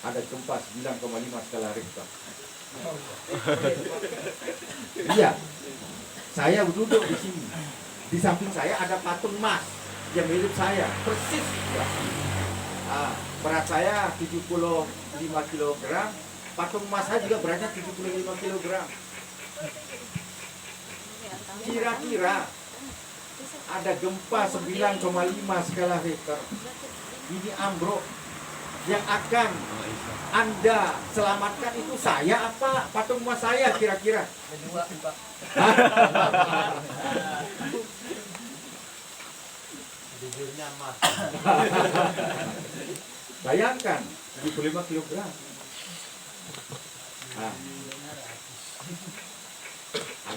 ada gempa 9,5 skala Richter. Iya, saya duduk di sini. Di samping saya ada patung emas yang mirip saya, persis. Ya. Nah, berat saya 75 kg, patung emas saya juga beratnya 75 kg. Kira-kira ada gempa 9,5 skala Richter. Ini ambruk. Yang akan Anda selamatkan itu saya apa patung emas saya kira-kira? Jujurnya emas. Bayangkan 75 kg. Nah,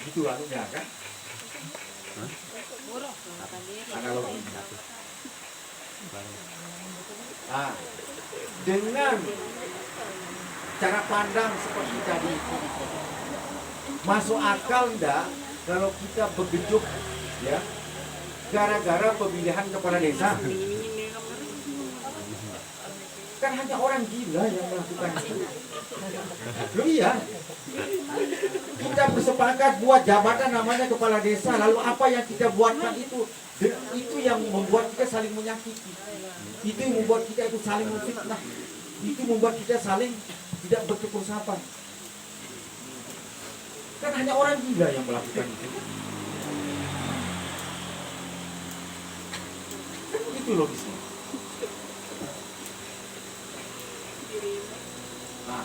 gitu anunya kan? Analogi. Nah, dengan cara pandang seperti tadi itu, masuk akal enggak kalau kita begejuk, ya, gara-gara pemilihan kepala desa? Kan hanya orang gila yang melakukan itu. Loh iya. Kita bersepakat buat jabatan namanya kepala desa, lalu apa yang kita buatkan itu yang membuat kita saling menyakiti. Itu yang membuat kita itu saling memfitnah. Itu membuat kita saling tidak bertutur sapa. Kan hanya orang gila yang melakukan itu. Kan itu logisnya. Nah,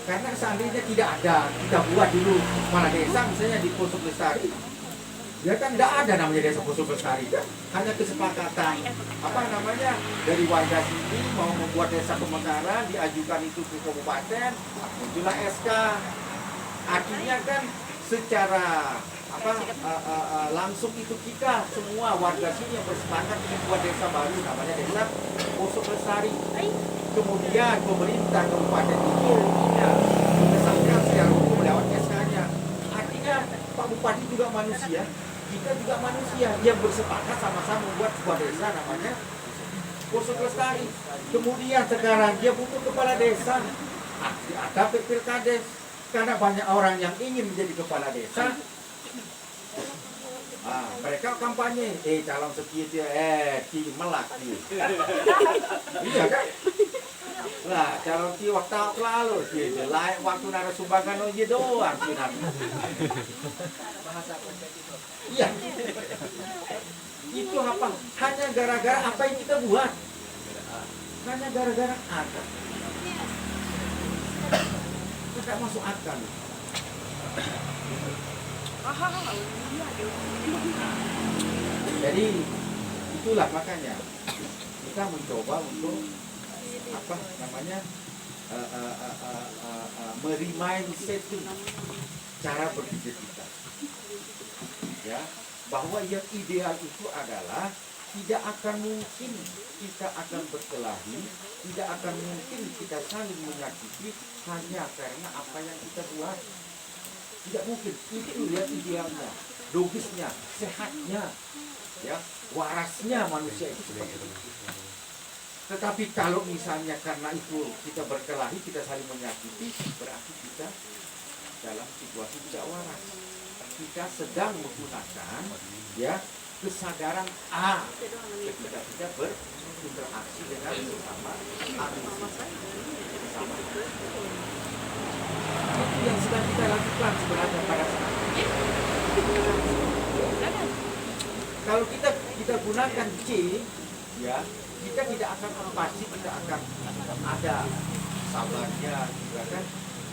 karena seandainya tidak ada, kita buat dulu kepala desa misalnya di Poso Lestari, ya kan tidak ada namanya desa Poso Lestari, kan hanya kesepakatan apa namanya dari warga sini mau membuat desa pemekaran, diajukan itu ke kabupaten, muncullah SK. Artinya kan secara langsung itu kita semua warga sini yang bersepakat membuat desa baru namanya desa Poso Lestari. Kemudian pemerintah kabupaten itu mengesahkan secara hukum lewat SK-nya. Artinya Pak Bupati juga manusia, kita juga manusia yang bersepakat sama-sama membuat sebuah desa namanya Poso Lestari. Kemudian sekarang dia butuh kepala desa, ada pilkades. Karena banyak orang yang ingin menjadi kepala desa, mereka kampanye, calon sekian dia, melak dia. Iya kan? Nah, calon ki waktu lalu dia lain waktu nara sumbangan dia doang sih bahasa iya. Itu apa? Hanya gara-gara apa yang kita buat. Hanya gara-gara ada. Tidak masuk akal. Jadi itulah makanya kita mencoba untuk apa namanya merimain setting cara berpikir kita, ya, bahwa yang ideal itu adalah tidak akan mungkin kita akan berkelahi, tidak akan mungkin kita saling menyakiti hanya karena apa yang kita buat. Tidak mungkin. Itu lihat idealnya, logisnya, sehatnya, ya, warasnya manusia itu seperti itu. Tetapi kalau misalnya karena itu kita berkelahi, kita saling menyakiti, berarti kita dalam situasi tidak waras. Kita sedang menggunakan, ya, kesadaran ketika kita berinteraksi dengan sesama itu yang sedang kita lakukan sebenarnya pada saat ini. Kalau kita gunakan C, ya, kita tidak akan empati, tidak akan ada sabarnya, juga kan,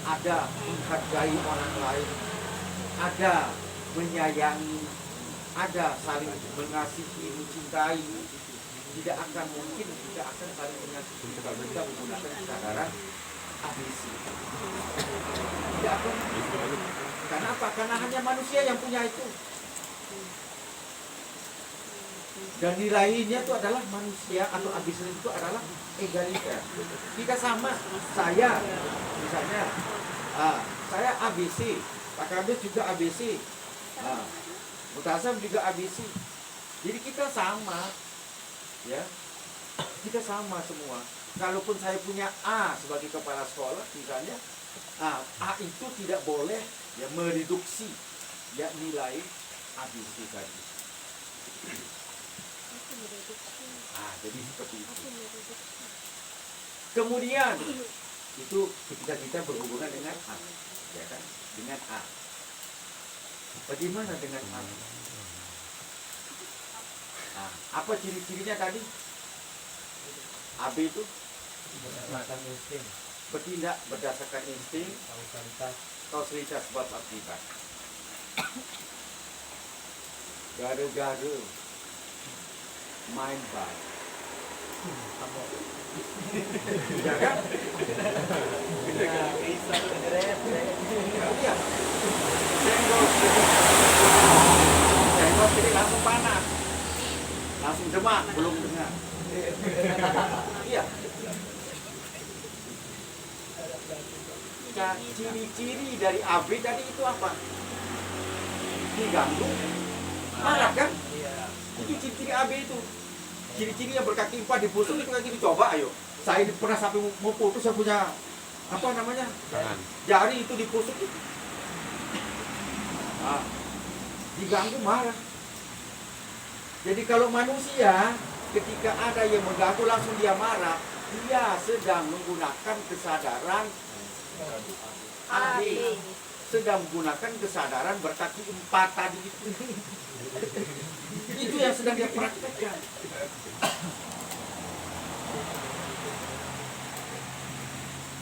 ada menghargai orang lain, ada menyayangi, ada saling mengasihi, mencintai. Tidak akan mungkin kita akan saling mengasihi kalau kita menggunakan kesadaran ABC. Tidak akan. Karena apa? Karena hanya manusia yang punya itu. Dan nilainya itu adalah manusia atau ABC itu adalah egaliter. Kita sama. Saya misalnya, saya ABC, Pak Kades juga ABC, Mutasam juga ABC. Jadi kita sama, ya, kita sama semua. Kalaupun saya punya A sebagai kepala sekolah, misalnya, A itu tidak boleh, ya, mereduksi, ya, nilai ABC tadi. Jadi seperti itu. Kemudian itu ketika kita berhubungan dengan A, ya kan, dengan A. Bagaimana dengan A? Apa ciri-cirinya tadi? AB itu bertindak berdasarkan insting, kausalitas sebab akibat. Gara-gara main bar. Ya kan? Iya. Senggol jadi langsung panas, langsung demak, belum dengar. Iya. Ciri-ciri dari AB tadi itu apa? Diganggu, marah kan? Itu ciri-ciri AB itu. Ciri-ciri yang berkaki 4 di busuk itu kan dicoba, ayo. Saya ini pernah sampai mau putus, saya punya apa namanya Jangan. jari itu ditusuk itu. Nah, diganggu marah. Jadi kalau manusia ketika ada yang mengganggu langsung dia marah, dia sedang menggunakan kesadaran AB, sedang menggunakan kesadaran berkaki 4 tadi itu. Itu yang sedang dia praktekkan.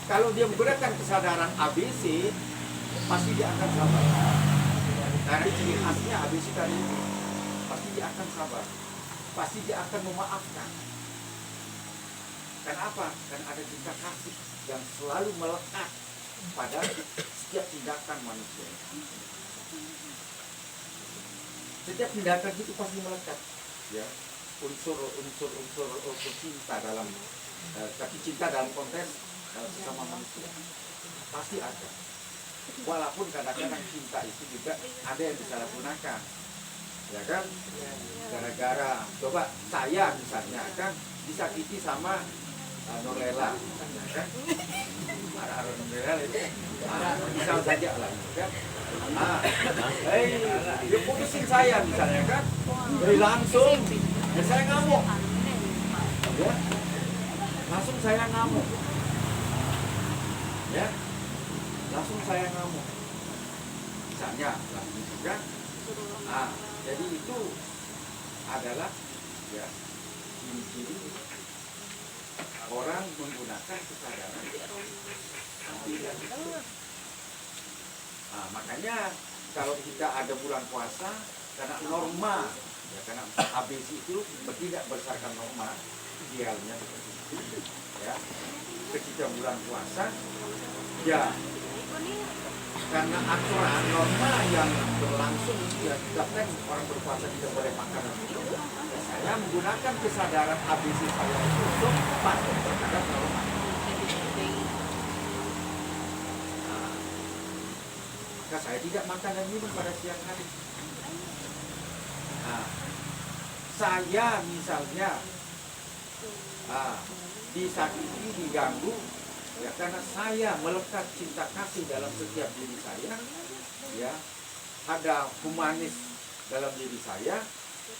Kalau dia menggunakan kesadaran ABC, pasti dia akan sabar. Karena ciri khasnya ABC tadi itu, pasti dia akan sabar. Pasti dia akan memaafkan. Karena apa? Karena ada cinta kasih yang selalu melekat pada setiap tindakan manusia. Setiap tindakan itu pasti melekat, ya, unsur cinta dalam tapi cinta dalam konteks sesama manusia pasti ada. Walaupun kadang-kadang cinta itu juga ada yang disalahgunakan, ya kan? Gara-gara coba saya misalnya kan disakiti sama Norlela, ya kan? Ada Norlela itu, misal saja lah, kan? Dia putusin saya misalnya kan, langsung, ya saya ngamuk, ya, langsung saya ngamuk, ya, langsung saya ngamuk, misalnya, kan? Jadi itu adalah ya ciri-ciri orang menggunakan kesadaran. Makanya kalau kita ada bulan puasa, karena norma, ya, karena ABC itu tidak berdasarkan norma idealnya seperti itu, ya. Ketika bulan puasa, ya, karena aturan norma yang berlangsung ya kan orang berpuasa tidak boleh makan dan minum. Ya, saya menggunakan kesadaran ABC saya untuk patuh terhadap norma. Maka saya tidak makan dan minum pada siang hari. Saya misalnya disakiti, diganggu, ya karena saya melekat cinta kasih dalam setiap diri saya, ya ada humanis dalam diri saya,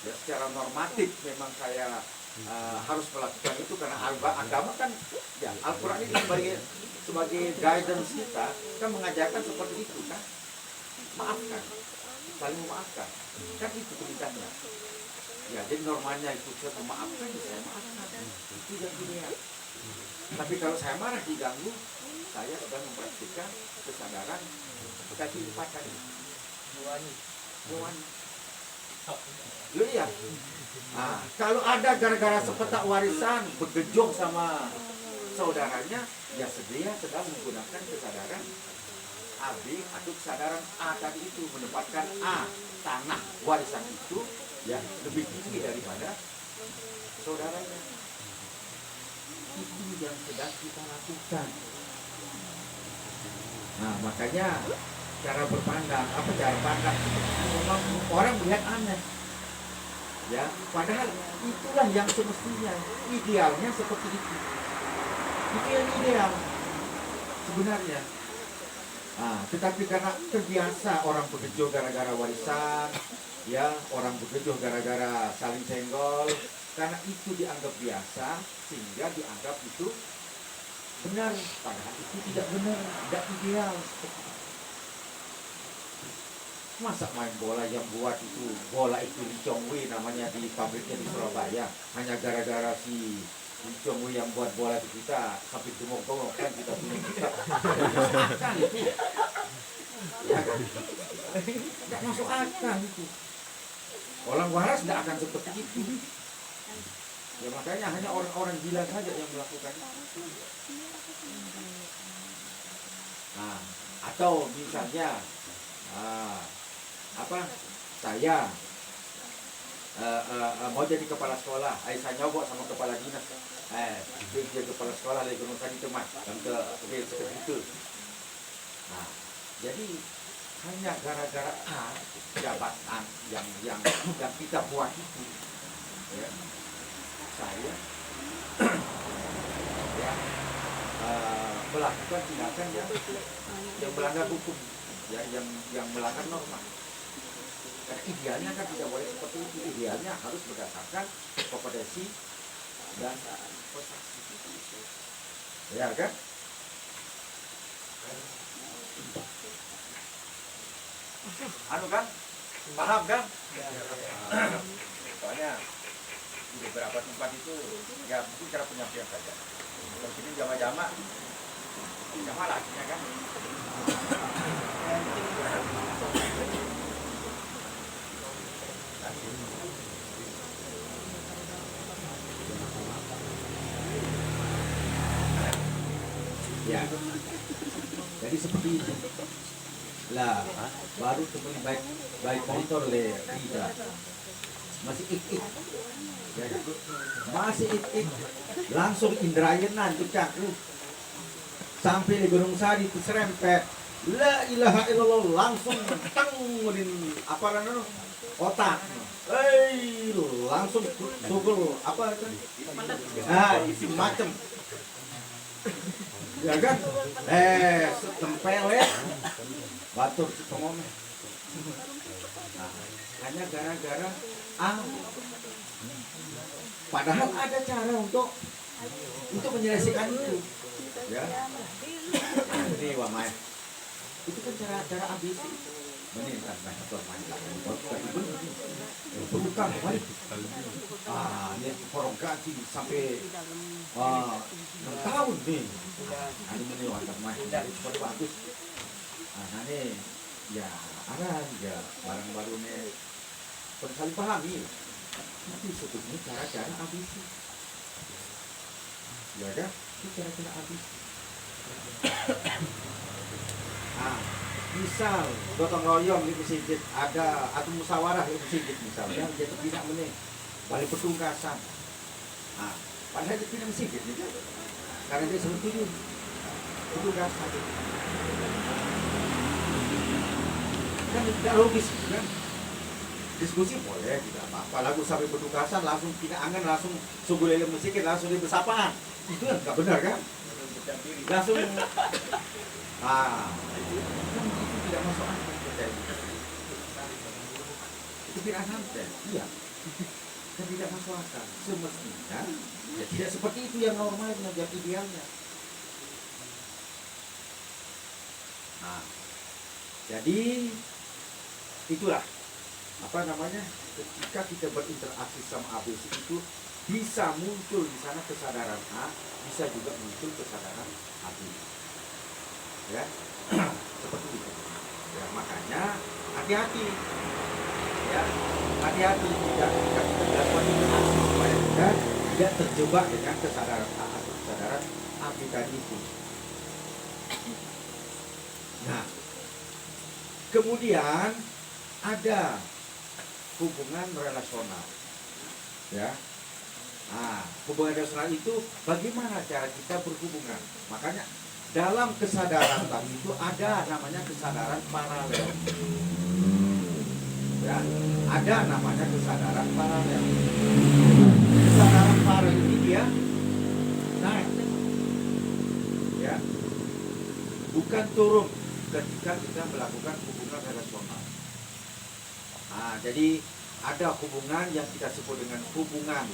ya secara normatif memang saya harus melakukan itu karena agama kan, ya Al-Quran ini sebagai guidance kita kan mengajarkan seperti itu kan, maafkan, saling memaafkan, kan itu perintahnya. Ya jadi normanya itu saya memaafkan, saya maafkan, itu yang ideal. Tapi kalau saya marah diganggu, saya sedang mempraktikkan kesadaran kaki 4 tadi. Nuwani. Iya. Kalau ada gara-gara sepetak warisan bergejong sama saudaranya, ya dia sedang menggunakan kesadaran AB atau kesadaran A tadi itu, menempatkan A tanah warisan itu ya lebih tinggi daripada saudaranya. Itu yang sedang kita lakukan. Makanya cara berpandang, cara pandang memang orang melihat aneh, ya padahal itulah yang semestinya idealnya seperti itu yang ideal sebenarnya. Tetapi karena terbiasa orang begejo gara-gara warisan, ya orang begejo gara-gara saling senggol, karena itu dianggap biasa sehingga dianggap itu benar, padahal itu tidak benar, tidak ideal. Masa main bola yang buat itu bola itu Lee Chong Wei namanya di pabriknya di Surabaya, hanya gara-gara si Lee Chong Wei yang buat bola itu kita sampai tumong-tumong kan kita kan itu ya, tidak masuk akal itu. Orang waras tidak akan seperti itu. Ya makanya hanya orang-orang gila saja yang melakukan itu. Atau misalnya saya mau jadi kepala sekolah, saya nyogok sama kepala dinas, dia kepala sekolah lagi tadi teman dan ke itu. Jadi hanya gara-gara jabatan yang kita buat itu, ya, saya ya melakukan tindakan yang melanggar hukum, ya, yang melanggar norma. Karena idealnya kan tidak boleh seperti itu. Idealnya harus berdasarkan kompetensi dan prestasi. Ya kan? Anu kan? Paham kan? Soalnya di beberapa tempat itu ya mungkin cara penyampaian saja. Kalau sini jama-jama lah ya kan? Ya, jadi seperti itu. Lah, baru temuin baik motor le tidak masih ik ya, masih ik langsung indrayenan tuh cakru sampai di Gunung Sari itu serempet la ilaha illallah langsung tangurin apa namanya otak langsung sugel apa kan isi macem ya kan setempel ya batur si pengomel. Nah, hanya gara-gara padahal ada cara untuk menyelesaikan itu ya. Ini wamai itu kan cara ABC meningkat atau main bukan balik ini korogasi sampai 6 tahun nih ini menewaskan main dari seperti bagus. Nah ini ya ada ya barang baru nih perlu saling pahami tapi sebetulnya cara-cara ABC ya kan itu cara-cara ABC. Misal gotong royong di masjid ada atau musyawarah di masjid misalnya dia tidak meneh balik petungkasan padahal dia tidak masjid gitu karena dia sebetulnya petungkasan kan tidak logis kan. Diskusi boleh tidak apa-apa lagu sampai petungkasan langsung tidak angan langsung sugulele musik langsung di bersapaan itu kan nggak benar kan langsung itu tidak masuk akal itu tidak santai iya dan tidak masuk akal semestinya ya tidak seperti itu yang normalnya yang idealnya. Jadi itulah apa namanya ketika kita berinteraksi sama ABC itu bisa muncul di sana kesadaran A bisa juga muncul kesadaran AB ya seperti itu ya makanya hati-hati ya hati-hati tidak kita melakukan interaksi supaya kita tidak terjebak dengan kesadaran A atau kesadaran AB tadi itu. Nah kemudian ada hubungan relasional ya. Hubungan relasional itu bagaimana cara kita berhubungan. Makanya dalam kesadaran tadi itu ada namanya kesadaran paralel ya. Ada namanya kesadaran paralel. Kesadaran paralel ini dia naik ya, bukan turun ketika kita melakukan hubungan relasional. Jadi ada hubungan yang kita sebut dengan hubungan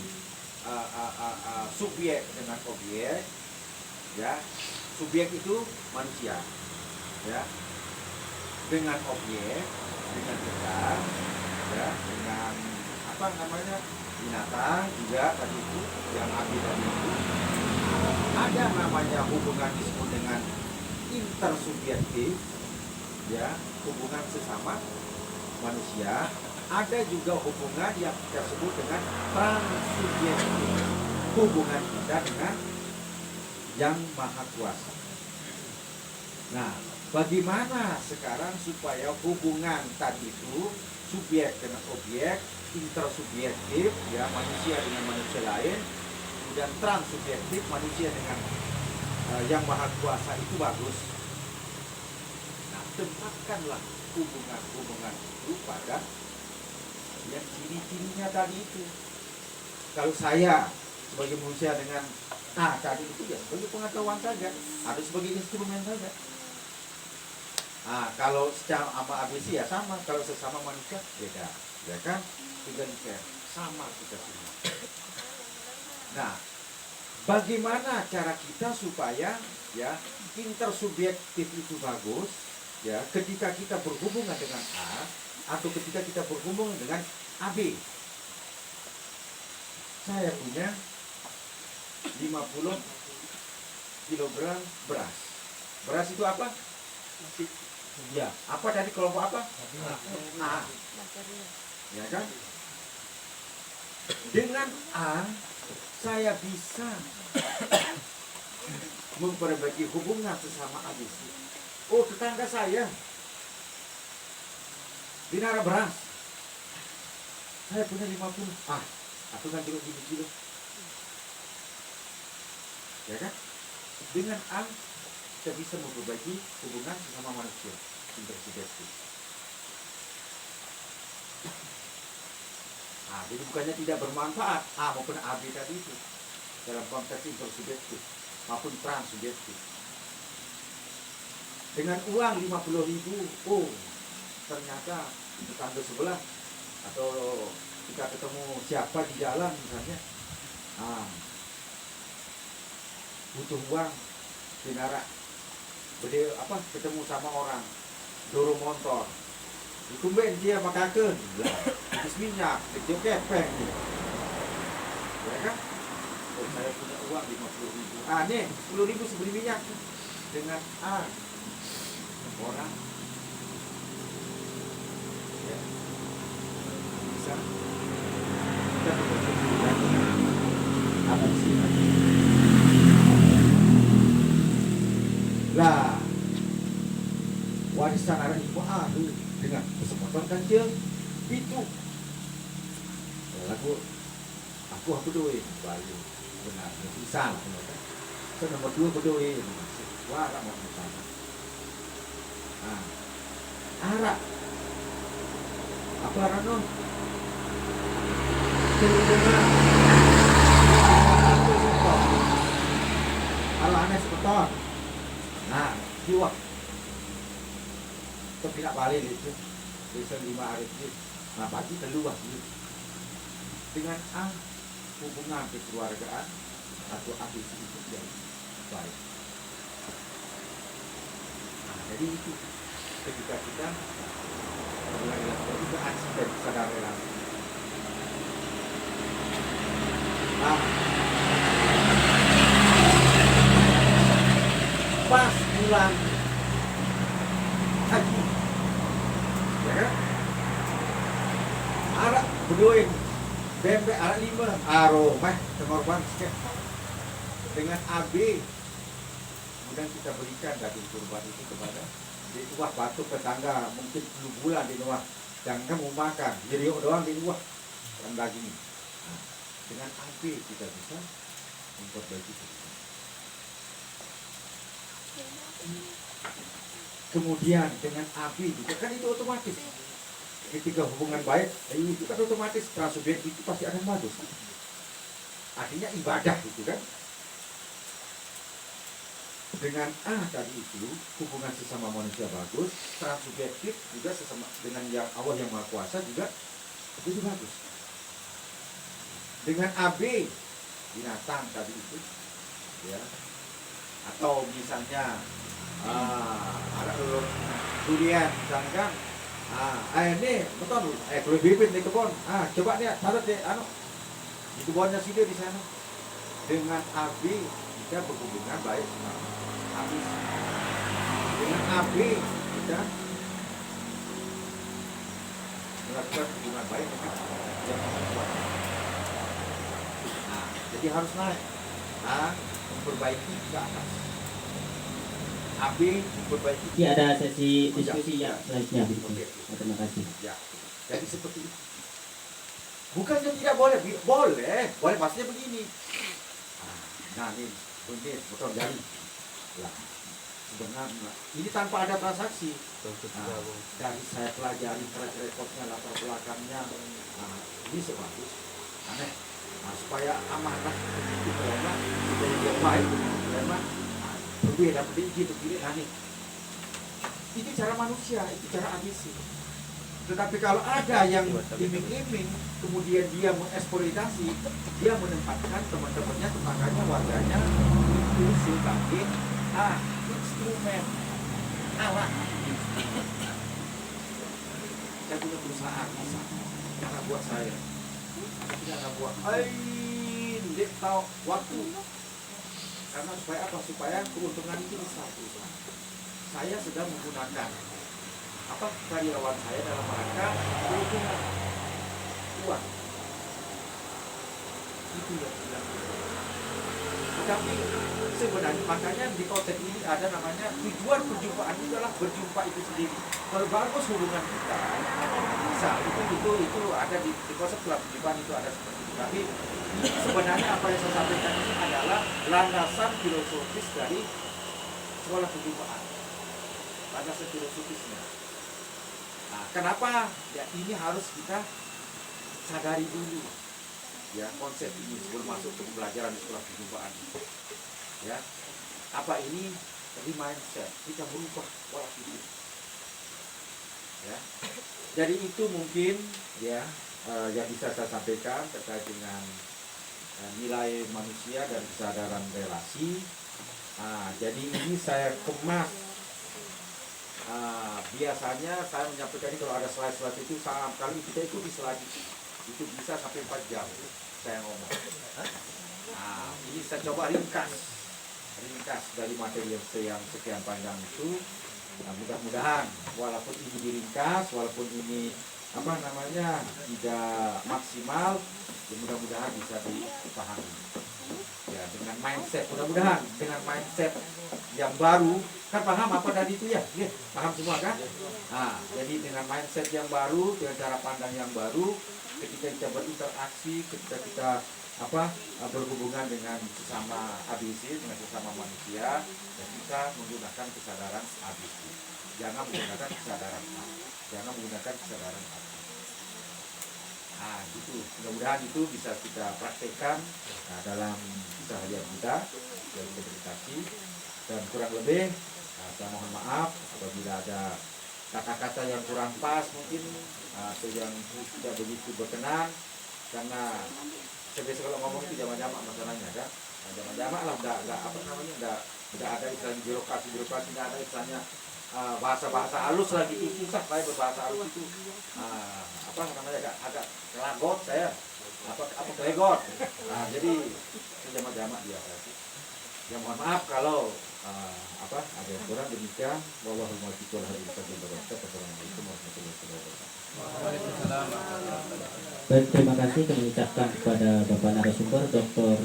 subjek dengan objek ya. Subjek itu manusia ya, dengan objek dengan benda ya, dengan apa namanya binatang juga tadi itu yang abi tadi itu. Ada namanya hubungan disebut dengan intersubjektif ya, hubungan sesama manusia. Ada juga hubungan yang kita sebut dengan transsubjektif, hubungan kita dengan yang maha kuasa. Nah, bagaimana sekarang supaya hubungan tadi itu subjek dengan objek, intersubjektif ya, manusia dengan manusia lain, kemudian transsubjektif manusia dengan yang maha kuasa itu bagus. Nah, tempatkanlah hubungan-hubungan itu pada yang ciri-cirinya tadi itu. Kalau saya sebagai manusia dengan Nah, tadi itu ya sebagai pengetahuan saja, atau sebagai instrumen saja. Nah, kalau secara sama ABC ya sama, kalau sesama manusia beda, ya kan? Tinggal sama kita semua. Nah, bagaimana cara kita supaya ya intersubjektif itu bagus, ya ketika kita berhubungan dengan A atau ketika kita berhubungan dengan AB. Saya punya 50 kilogram beras. Beras itu apa? Ya, apa tadi kelompok apa? A. Ya kan? Dengan A saya bisa memperbaiki hubungan sesama ABC. Oh, tetangga saya binara beras. Saya punya 50. Aku kan jeruk 7 kilo. Ya kan? Dengan A kita bisa memperbaiki hubungan sesama manusia. Intersubjektif. Jadi bukannya tidak bermanfaat A maupun AB tadi itu dalam konteks intersubjektif maupun transsubjektif. Dengan uang 50.000, oh ternyata di tetangga sebelah atau kita ketemu siapa di jalan misalnya, butuh uang binara, ketemu sama orang dorong motor, ditumben dia makakeun habis minyak, kecil kepeng gitu. Ya kan? Oh, saya punya uang 50.000. Nih 10.000 sebeli minyak. Dengan A orang ya bisa kita berkontribusi apa sih? Lah warisan arah ibu dengan kesempatan kancil itu aku duit bayu benar bisa lah so nomor 2 berduit wah mau sana arah apa arah non kalau aneh sepeton jiwa tidak balik itu bisa 5 hari itu pagi keluar dengan A hubungan kekeluargaan atau ABC itu yang baik. Jadi itu ketika kita relasi itu aspek sadar relasi. Pas bulan haji, ya kan? Arak berdoing, bebek arak 5, aromah pengorban sikit. Dengan AB, kemudian kita berikan daging kurban itu kepada di luah batu tetangga, mungkin 10 bulan di luah, jangan kamu makan, jadi doang di luah dan daging. Dengan AB kita bisa memperbaiki itu. Kemudian dengan AB juga kan itu otomatis ketika hubungan baik itu kan otomatis transsubjektif itu pasti akan bagus, artinya ibadah itu kan. Dengan A tadi itu hubungan sesama manusia bagus, transsubjektif juga sesama dengan yang Allah yang Maha Kuasa juga itu bagus. Dengan AB binatang tadi itu ya, atau misalnya ada durian misalkan ini betul kalau bibit di kebun coba dia taruh di di kebunnya sini di sana. Dengan AB kita berhubungan baik habis. Dengan AB kita melakukan hubungan baik dengan yang kuat. Jadi harus naik memperbaiki ke atas. AB memperbaiki. Ada sesi diskusi ya selanjutnya. Terima kasih. Ya, jadi seperti itu. Bukannya tidak boleh, boleh pastinya begini. Ini betul jari. Lah, sebenarnya ini tanpa ada transaksi. Dari saya pelajari track recordnya, latar belakangnya, ini sebagus. Aneh. Nah, supaya amanah itu memang menjadi yang baik, memang berbeda begini. Nah nih, itu cara manusia, itu cara ambisi. Tetapi kalau ada yang iming-iming, kemudian dia mengeksploitasi, dia menempatkan teman-temannya, tetangganya, warganya itu sebagai instrumen, alat. Saya punya perusahaan, anak buat saya. Tidak anak buat, dia tahu waktu. Karena supaya apa? Supaya keuntungan itu besar. Saya sedang menggunakan karyawan saya dalam rangka keuntungan uang. Itu yang dilakukan. Tetapi sebenarnya makanya di konteks ini ada namanya tujuan perjumpaan itu adalah berjumpa itu sendiri. Berbagus hubungan kita bisa itu ada di konsep setelah perjumpaan itu ada seperti itu. Tapi sebenarnya apa yang saya sampaikan ini adalah landasan filosofis dari sekolah perjumpaan. Landasan filosofisnya. Nah, kenapa? Ya ini harus kita sadari dulu. Ya, konsep ini sebelum masuk ke pembelajaran di sekolah perjumpaan. Ya, apa ini? Dari mindset kita berubah pola pikir. Ya, jadi itu mungkin ya yang bisa saya sampaikan terkait dengan nilai manusia dan kesadaran relasi. Jadi ini saya kemas. Biasanya saya menyampaikan ini kalau ada slide-slide itu kali kita ikuti slide itu bisa sampai 4 jam saya ngomong. Ini saya coba ringkas dari materi yang sekian panjang itu. Mudah-mudahan walaupun ini diringkas, walaupun ini tidak maksimal, ya mudah-mudahan bisa dipahami. Ya, dengan mindset, mudah-mudahan dengan mindset yang baru, kan paham apa tadi itu ya? Ya, paham semua kan? Jadi dengan mindset yang baru, dengan cara pandang yang baru, ketika kita berinteraksi, ketika kita berhubungan dengan sesama ABC, dengan sesama manusia, dan kita menggunakan kesadaran ABC. Jangan menggunakan kesadaran A, jangan menggunakan kesadaran A. Gitu. Mudah-mudahan itu bisa kita praktekkan dalam keseharian kita dalam komunikasi. Dan kurang lebih saya mohon maaf apabila ada kata-kata yang kurang pas mungkin atau yang tidak begitu berkenan, karena sebiasa kalau ngomong itu jamak-jamak masalahnya kan, jamak-jamak lah, nggak ada istilah birokrasi, nggak ada istilahnya bahasa halus lagi, itu susah saya berbahasa halus itu agak kelagot saya kelegot. Jadi jamak-jamak biasa sih. Ya mohon maaf kalau ada yang kurang. Demikian, wallahul muwaffiq wal hadi Assalamualaikum warahmatullahi wabarakatuh. Baik, terima kasih kami ucapkan kepada Bapak narasumber Dr.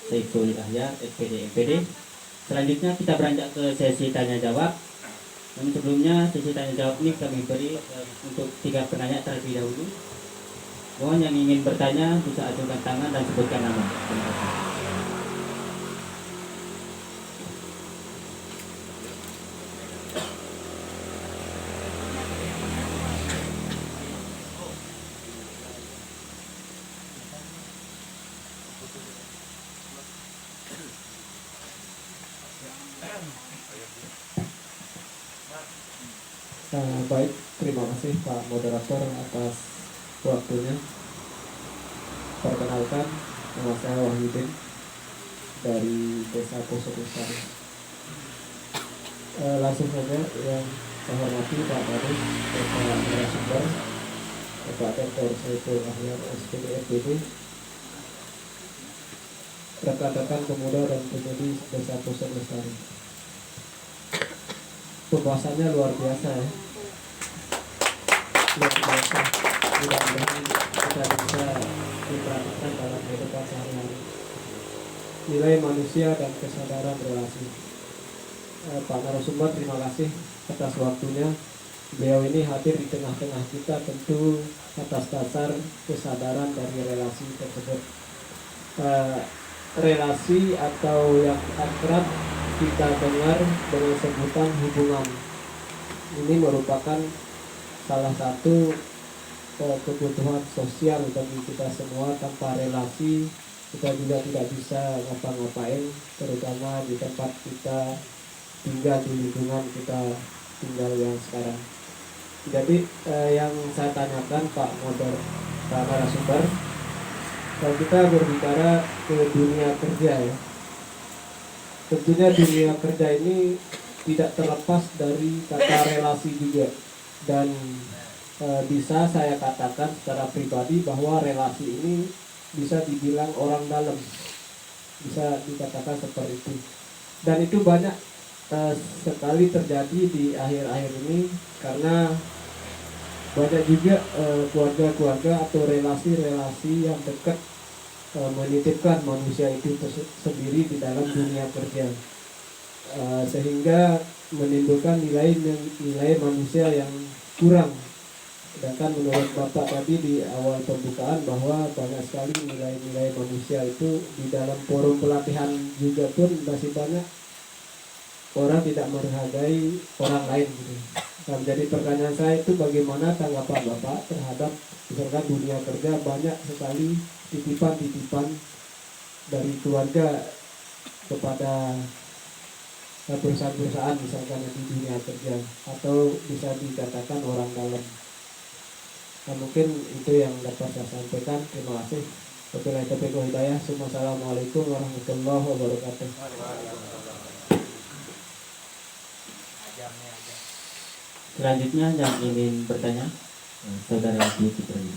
Saiful Ahyar, SPD MPD. Selanjutnya kita beranjak ke sesi tanya jawab. Dan sebelumnya sesi tanya jawab ini kami beri untuk 3 penanya terlebih dahulu. Mohon yang ingin bertanya bisa ajukan tangan dan sebutkan nama. Terima kasih. Baik, terima kasih Pak Moderator atas waktunya. Perkenalkan, nama saya Wahyudin dari Desa Posokustari. Langsung saja yang saya hormati Pak Kadis, Bapak narasumber, Bapak Dr. Saiful Ahyar, SPD MPD, rekan-rekan pemuda dan pemudi Desa Posokustari. Pembahasannya luar biasa ya. Mudah-mudahan kita bisa dipraktikkan dalam kehidupan sehari-hari. Nilai manusia dan kesadaran relasi. Pak narasumber, terima kasih atas waktunya. Beliau ini hadir di tengah-tengah kita tentu atas dasar kesadaran dari relasi tersebut. Relasi atau yang akrab kita dengar dengan sebutan hubungan. Ini merupakan salah satu kebutuhan sosial bagi kita semua. Tanpa relasi kita juga tidak bisa ngapa-ngapain, terutama di tempat kita tinggal, di lingkungan kita tinggal yang sekarang. Jadi yang saya tanyakan Pak narasumber, kalau kita berbicara ke dunia kerja ya, tentunya dunia kerja ini tidak terlepas dari kata relasi juga. Dan bisa saya katakan secara pribadi bahwa relasi ini bisa dibilang orang dalam, bisa dikatakan seperti itu. Dan itu banyak sekali terjadi di akhir-akhir ini, karena banyak juga keluarga-keluarga atau relasi-relasi yang dekat menitipkan manusia itu sendiri di dalam dunia kerja, sehingga menimbulkan nilai manusia yang kurang. Sedangkan menurut Bapak tadi di awal pembukaan bahwa banyak sekali nilai-nilai manusia itu di dalam forum pelatihan juga pun masih banyak orang tidak menghargai orang lain gitu. Nah, jadi pertanyaan saya itu bagaimana tanggapan Bapak terhadap misalkan dunia kerja banyak sekali titipan-titipan dari keluarga kepada perusahaan-perusahaan misalkan di dunia kerja, atau bisa dikatakan orang dalam. Nah, mungkin itu yang dapat saya sampaikan. Terima kasih. Wabillahi taufiq wal hidayah. Assalamualaikum warahmatullahi wabarakatuh. Selanjutnya yang ingin bertanya, Saudara Diki Prayu.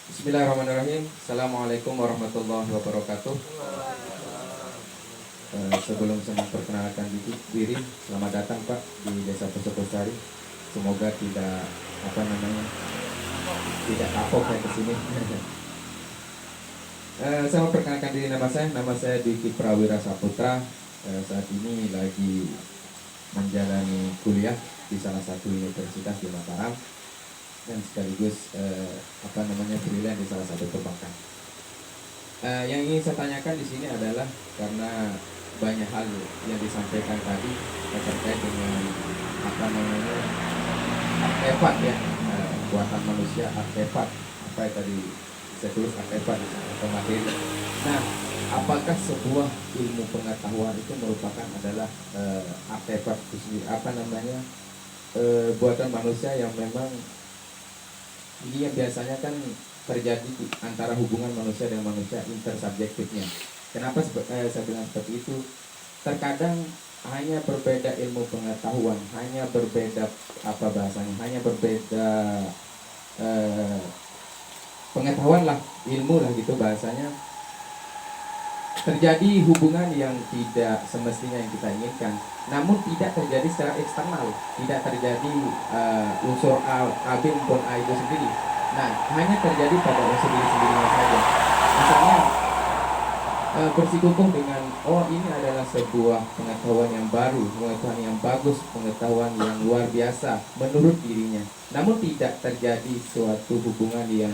Bismillahirrahmanirrahim. Assalamualaikum warahmatullahi wabarakatuh. Sebelum saya memperkenalkan diri, selamat datang Pak di Desa Pesopesari. Semoga tidak tidak kapok ya kesini. Saya memperkenalkan diri, nama saya Diki Prawira Saputra. Saat ini lagi menjalani kuliah di salah satu universitas di Mataram, dan sekaligus freelance di salah satu perbankan. Yang ingin saya tanyakan di sini adalah karena banyak hal yang disampaikan tadi terkait dengan artefak ya, buatan manusia, artefak apa yang tadi saya tulis, artefak atau materi. Nah, apakah sebuah ilmu pengetahuan itu merupakan adalah artefak buatan manusia yang memang ini yang biasanya kan terjadi antara hubungan manusia dengan manusia, intersubjektifnya. Kenapa saya bilang seperti itu? Terkadang hanya berbeda ilmu pengetahuan, hanya berbeda hanya berbeda pengetahuan lah, ilmu lah gitu bahasanya, terjadi hubungan yang tidak semestinya yang kita inginkan, namun tidak terjadi secara eksternal, tidak terjadi unsur A, B maupun A itu sendiri. Nah, hanya terjadi pada unsur diri sendirinya saja. Misalnya bersikukuh dengan ini adalah sebuah pengetahuan yang baru, pengetahuan yang bagus, pengetahuan yang luar biasa menurut dirinya, namun tidak terjadi suatu hubungan yang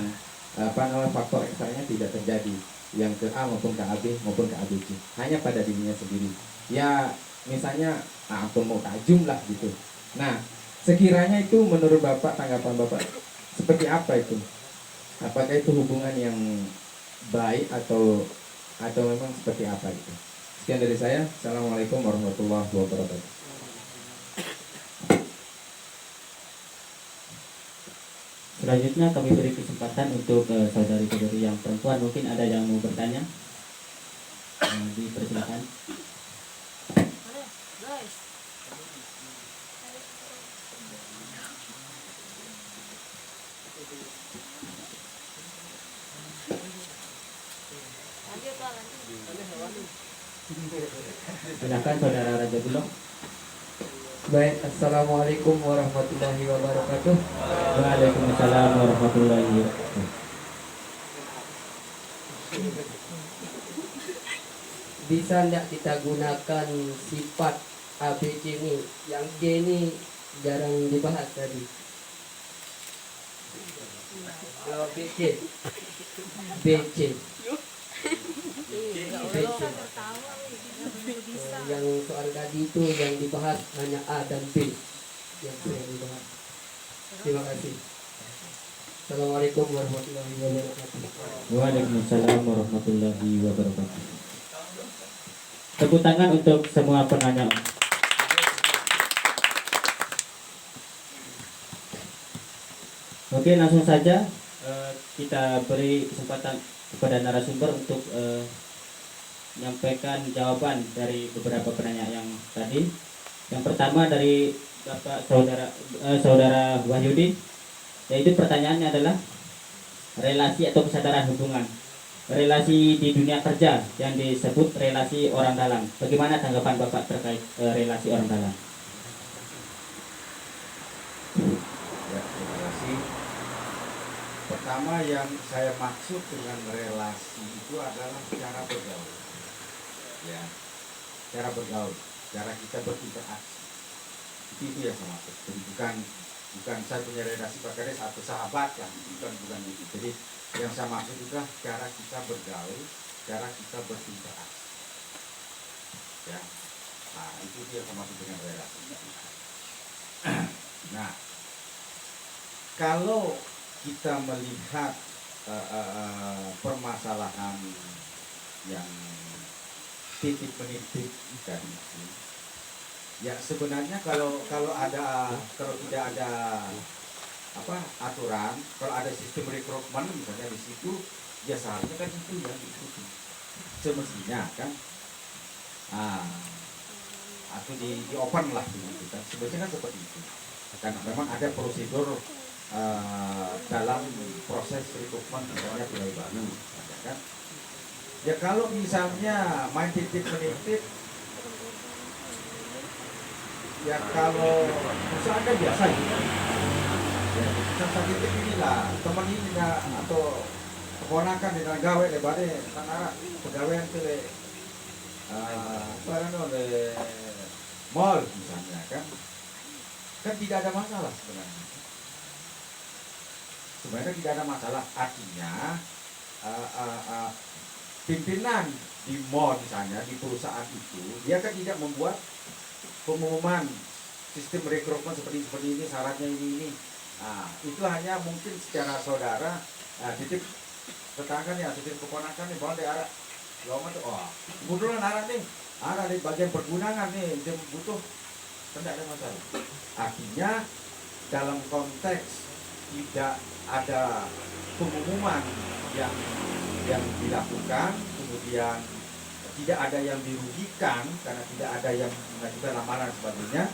faktor eksternalnya tidak terjadi, yang ke A maupun ke AB maupun ke ABC, hanya pada dirinya sendiri. Ya misalnya ampun mau tajum lah gitu. Nah, sekiranya itu menurut Bapak, tanggapan Bapak seperti apa itu? Apakah itu hubungan yang baik atau memang seperti apa itu? Sekian dari saya. Assalamualaikum warahmatullahi wabarakatuh. Selanjutnya kami beri kesempatan untuk saudari-saudari yang perempuan, mungkin ada yang mau bertanya, dipersilakan. Guys. Lanjut Pak, lanjut. Silakan Saudara Raja Bulog. Baik, assalamualaikum warahmatullahi wabarakatuh. Waalaikumsalam warahmatullahi wabarakatuh. Bisa tidak kita gunakan sifat ABC ini, yang G ini jarang dibahas tadi. Kalau BC, BC, yang soal tadi itu yang dibahas hanya A dan B yang saya dibahas. Terima kasih. Assalamualaikum warahmatullahi wabarakatuh. Waalaikumsalam warahmatullahi wabarakatuh. Tepuk tangan untuk semua penanya. Oke, langsung saja kita beri kesempatan kepada narasumber untuk menyampaikan jawaban dari beberapa penanya yang tadi. Yang pertama dari Bapak Saudara Wahyudi, yaitu pertanyaannya adalah relasi atau kesadaran hubungan relasi di dunia kerja yang disebut relasi orang dalam. Bagaimana tanggapan Bapak terkait relasi orang dalam? Ya, terima kasih. Pertama yang saya maksud dengan relasi itu adalah cara bergaul. Ya, cara bergaul, cara kita berinteraksi. Itu yang saya maksud. Jadi bukan saya punya relasi pakai satu sahabat lah, bukan itu. Jadi yang saya maksud juga cara kita bergaul, cara kita berinteraksi. Ya, nah itu dia yang saya maksud dengan relasi. Nah, kalau kita melihat permasalahan yang titik menitip tadi itu, ya sebenarnya kalau tidak ada aturan, kalau ada sistem rekrutmen misalnya di situ, ya seharusnya kan itu yang diikuti semestinya kan, atau di open lah gitu kan, sebenarnya kan seperti itu, karena memang ada prosedur dalam proses rekrutmen misalnya pegawai baru, ya kan. Ya kalau misalnya main titip menitip, ya kalau misalnya biasa gitu. Ya, kita titip inilah teman ini atau keponakan di gawe lebar tanara pegawai itu mall misalnya kan tidak ada masalah sebenarnya tidak ada masalah, artinya pimpinan di mall misalnya di perusahaan itu dia kan tidak membuat pengumuman sistem rekrutmen seperti ini, syaratnya ini. Nah, itu hanya mungkin secara saudara, titip tetangga nih, titip keponakan nih, bawa di arah, kebetulan arah nih, arah di bagian pergunangan nih, dia butuh, tidak ada masalah. Artinya dalam konteks tidak ada pengumuman yang dilakukan, kemudian tidak ada yang dirugikan karena tidak ada yang mengajukan lamaran sebagainya,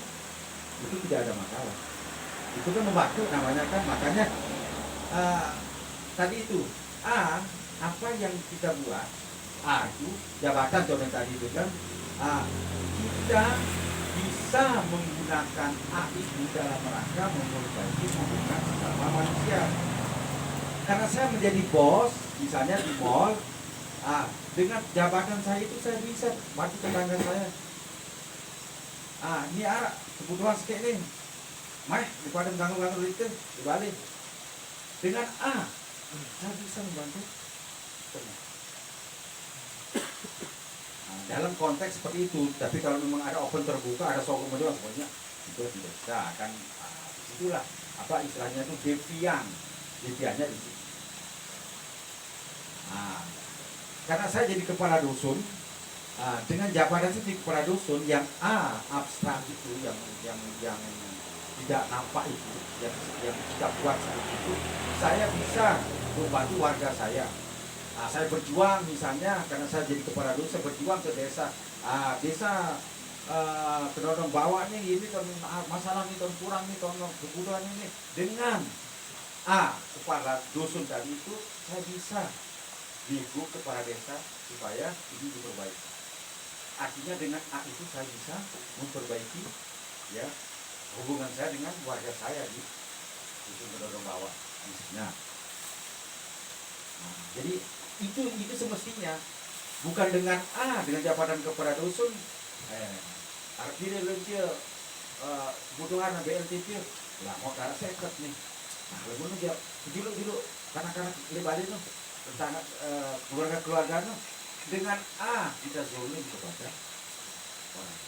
itu tidak ada masalah. Itu kan membantu namanya kan, makanya tadi itu apa yang kita buat itu jabatan contohnya tadi itu kan, kita bisa menggunakan itu dalam rangka memperbaiki hubungan sesama manusia. Karena saya menjadi bos misalnya di mall, dengan jabatan saya itu saya bisa bantu tetangga saya. Ini kebutuhan sekek nih, mah daripada mengganggu itu dibalik. Dengan saya bisa membantu. Dalam konteks seperti itu, tapi kalau memang ada open terbuka, ada sogok modal semuanya, itu tidak bisa kan. Disitulah apa istilahnya itu deviannya di situ. Karena saya jadi kepala dusun, dengan jabatan saya jadi kepala dusun yang abstrak itu, yang tidak nampak itu, yang kita buat saat itu, saya bisa membantu warga saya. Saya berjuang misalnya, karena saya jadi kepala dusun, saya berjuang ke desa, desa kedodong bawa nih, ini masalah nih, kurang nih, kebutuhan ini, dengan kepala dusun tadi itu, saya bisa diikut kepala desa supaya ini diperbaiki. Artinya dengan itu saya bisa memperbaiki ya hubungan saya dengan warga saya di dusun kedodong bawah misalnya. Jadi itu semestinya bukan dengan jabatan kepala dusun artinya dia kebutuhan BLTP lah mau karena seket nih. Lalu dia dulu kanak-kanak lebarin tuh tentang keluarga-keluarganya dengan kita zolim kepada orang.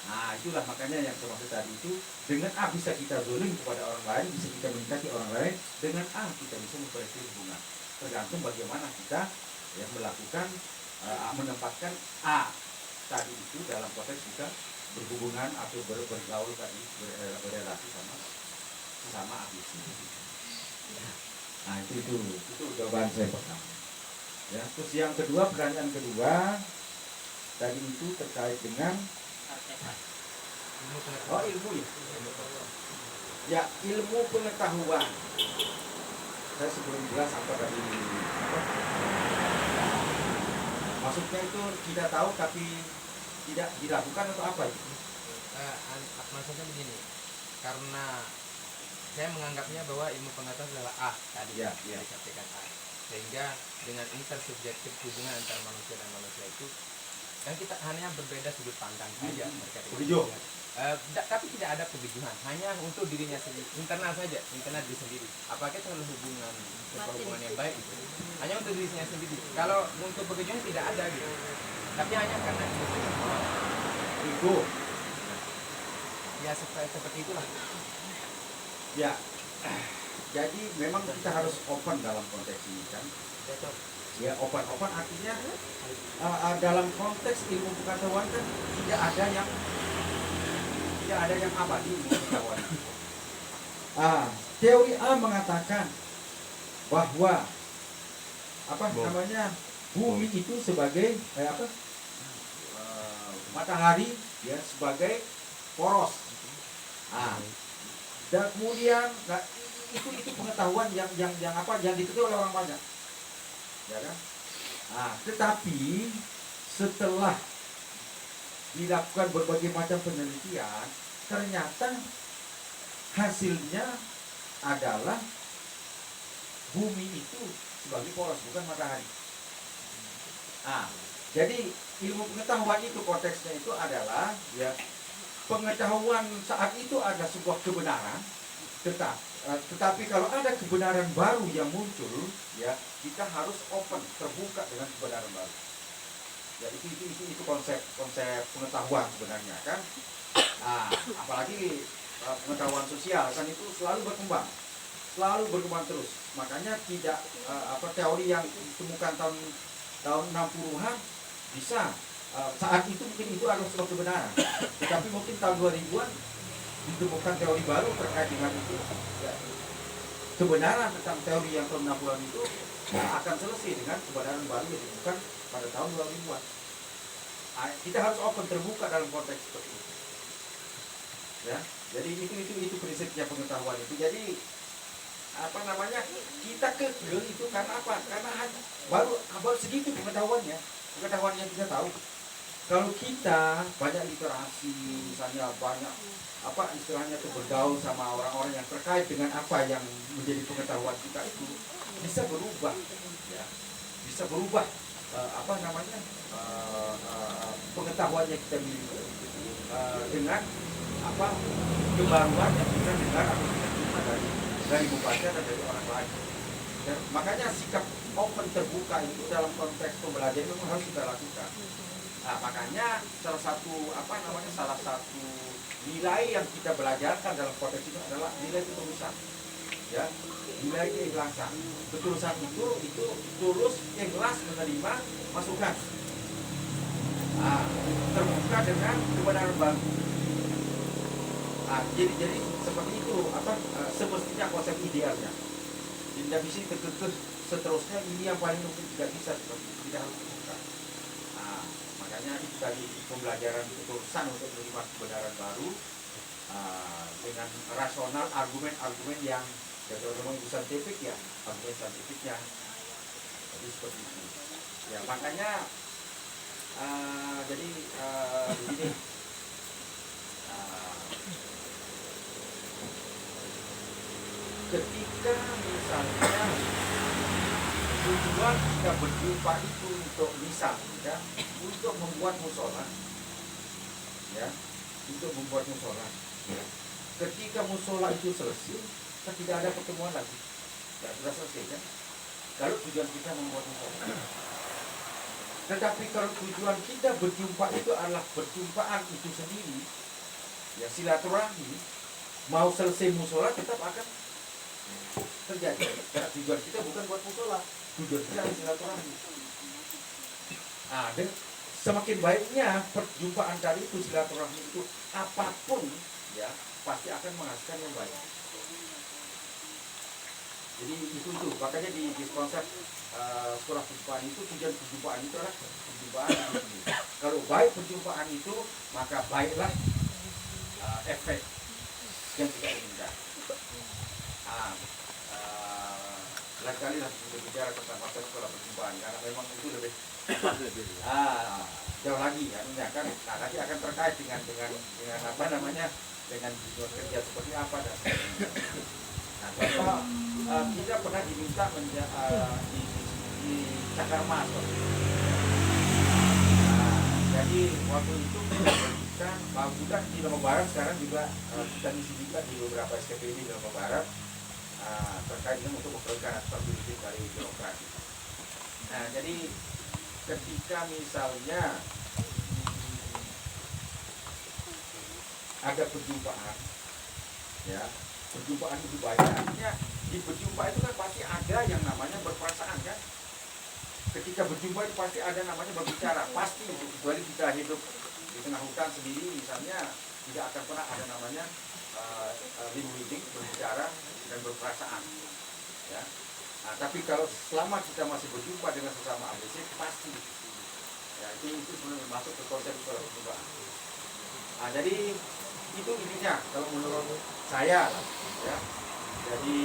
Nah itulah makanya yang termasuk tadi itu, dengan A bisa kita zolim kepada orang lain, bisa kita mendekati orang lain, dengan A kita bisa memperbaiki hubungan. Tergantung bagaimana kita yang melakukan menempatkan A tadi itu dalam konteks kita berhubungan atau bergaul tadi, berrelasi sama sesama ambisi. Nah itu jawaban saya pertama. Ya, terus yang kedua, pertanyaan kedua tadi itu terkait dengan ilmu ya. Ya, ilmu pengetahuan. Saya sebelum jelas apa tadi apa? Maksudnya itu tidak tahu tapi tidak dilakukan atau apa itu? Maksudnya begini, karena saya menganggapnya bahwa ilmu pengetahuan adalah A tadi Ya, yang dikatakan A, sehingga dengan intersubjektif hubungan antara manusia dan manusia itu kan kita hanya berbeda sudut pandang saja terkait Begitu. tapi tidak ada kebejuhan, hanya untuk dirinya sendiri, internal saja, internal diri sendiri. Apakah itu adalah hubungan yang baik itu hanya untuk dirinya sendiri. Kalau untuk kebejuhan tidak ada gitu, tapi hanya karena Itu. ya seperti itulah. Ya. Jadi memang kita harus open dalam konteks ini kan. Ya open artinya dalam konteks ilmu pengetahuan kan tidak ada yang abadi ilmu pengetahuan. Teori A mengatakan bahwa namanya bumi itu sebagai matahari ya sebagai poros. Dan kemudian itu pengetahuan yang diketahui oleh orang banyak. Ya kan? Tetapi setelah dilakukan berbagai macam penelitian, ternyata hasilnya adalah bumi itu sebagai poros, bukan matahari. Jadi ilmu pengetahuan itu konteksnya itu adalah ya pengetahuan saat itu ada sebuah kebenaran, tetapi kalau ada kebenaran baru yang muncul, ya kita harus open, terbuka dengan kebenaran baru. Ya itu konsep pengetahuan sebenarnya kan. Apalagi pengetahuan sosial kan itu selalu berkembang terus. Makanya tidak teori yang ditemukan tahun 60-an bisa saat itu mungkin itu adalah sebuah kebenaran, tetapi mungkin tahun 2000-an ditemukan teori baru terkait dengan itu. Ya, kebenaran tentang teori yang tahun 60-an itu akan selesai dengan kebenaran baru yang ditemukan pada tahun 2000-an. Kita harus open, terbuka dalam konteks seperti itu. Ya, jadi itu prinsipnya pengetahuan itu. Jadi kita kekeh itu karena apa? Karena baru segitu pengetahuan yang kita tahu. Kalau kita banyak literasi, misalnya banyak istilahnya itu bergaul sama orang-orang yang terkait dengan apa yang menjadi pengetahuan kita itu bisa berubah, ya, bisa berubah pengetahuan yang kita miliki dengan kebaruan yang kita dengar atau kita terima dari membaca dan dari orang lain. Dan makanya sikap open terbuka itu dalam konteks pembelajaran memang harus kita lakukan. Makanya salah satu nilai yang kita belajarkan dalam konteks itu adalah nilai ketulusan, ya, nilai keikhlasan. Ketulusan itu tulus, ikhlas menerima masukan, terbuka dengan kebenaran baru. Jadi seperti itu semestinya konsep idealnya. Tidak bisa terkekeh seterusnya, ini yang paling mungkin tidak bisa seperti itu, tidak harus terbuka. Makanya itu tadi pembelajaran ketulusan untuk menerima kebenaran baru dengan rasional, argumen yang kalau saintifik ya, argumen saintifiknya jadi seperti itu. Ya makanya begini. Ketika misalnya tujuan kita berjumpa itu untuk misalnya untuk membuat musola, ya, untuk membuat musola. Ya. Ketika musola itu selesai, kan tidak ada pertemuan lagi, sudah selesai kan? Lalu tujuan kita membuat musola. Tetapi kalau tujuan kita berjumpa itu adalah perjumpaan itu sendiri, ya silaturahmi, mau selesai musola tetap akan terjadi. Karena tujuan kita bukan buat musola, tujuan kita adalah silaturahmi. Dan semakin baiknya perjumpaan tadi itu, silaturahmi itu, apapun ya pasti akan menghasilkan yang baik. Jadi itu makanya di konsep sekolah perjumpaan itu, tujuan perjumpaan itu adalah perjumpaan itu sendiri. Kalau baik perjumpaan itu, maka baiklah efek yang kita inginkan. Lain kali lah kita bicara tentang konsep sekolah perjumpaan, karena memang itu lebih jauh lagi ya kan. Nah, nanti akan terkait dengan apa namanya, dengan tujuan kerja seperti apa dan sebagainya. Nah, contoh kita pernah diminta di Cakar Mas. Jadi waktu itu kita berikan bukan di Lombok Barat, sekarang juga kita ngisi juga di beberapa SKPD di Lombok Barat terkait dengan untuk memperolehkan stabilitas dari birokrasi. Nah, jadi ketika misalnya ada perjumpaan, ya perjumpaan itu banyak, artinya di berjumpa itu kan pasti ada yang namanya berperasaan kan. Ketika berjumpa itu pasti ada namanya berbicara, pasti itu, kecuali kita hidup di tengah hutan sendiri misalnya, tidak akan pernah ada namanya living berbicara dan berperasaan ya. Nah, tapi kalau selama kita masih berjumpa dengan sesama ABC pasti ya, itu sebenarnya masuk ke konsep perjumpaan. Nah, jadi itu intinya kalau menurut saya ya. Jadi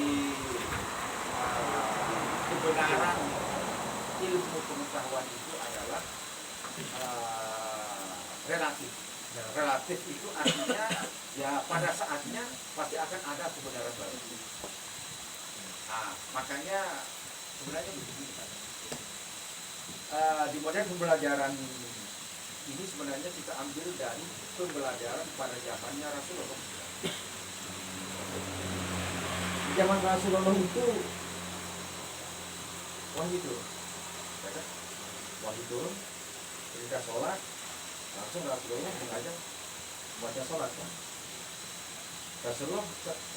kebenaran ilmu pengetahuan itu adalah relatif. Relatif itu artinya ya pada saatnya pasti akan ada kebenaran baru. Nah, makanya sebenarnya begitu. Di model pembelajaran ini sebenarnya kita ambil dari pembelajaran pada zamannya Rasulullah. Di zaman Rasulullah itu wahyu turun, ya kan? Wahyu turun, perintah sholat, langsung Rasulullah mengajak baca sholat kan. Rasulullah,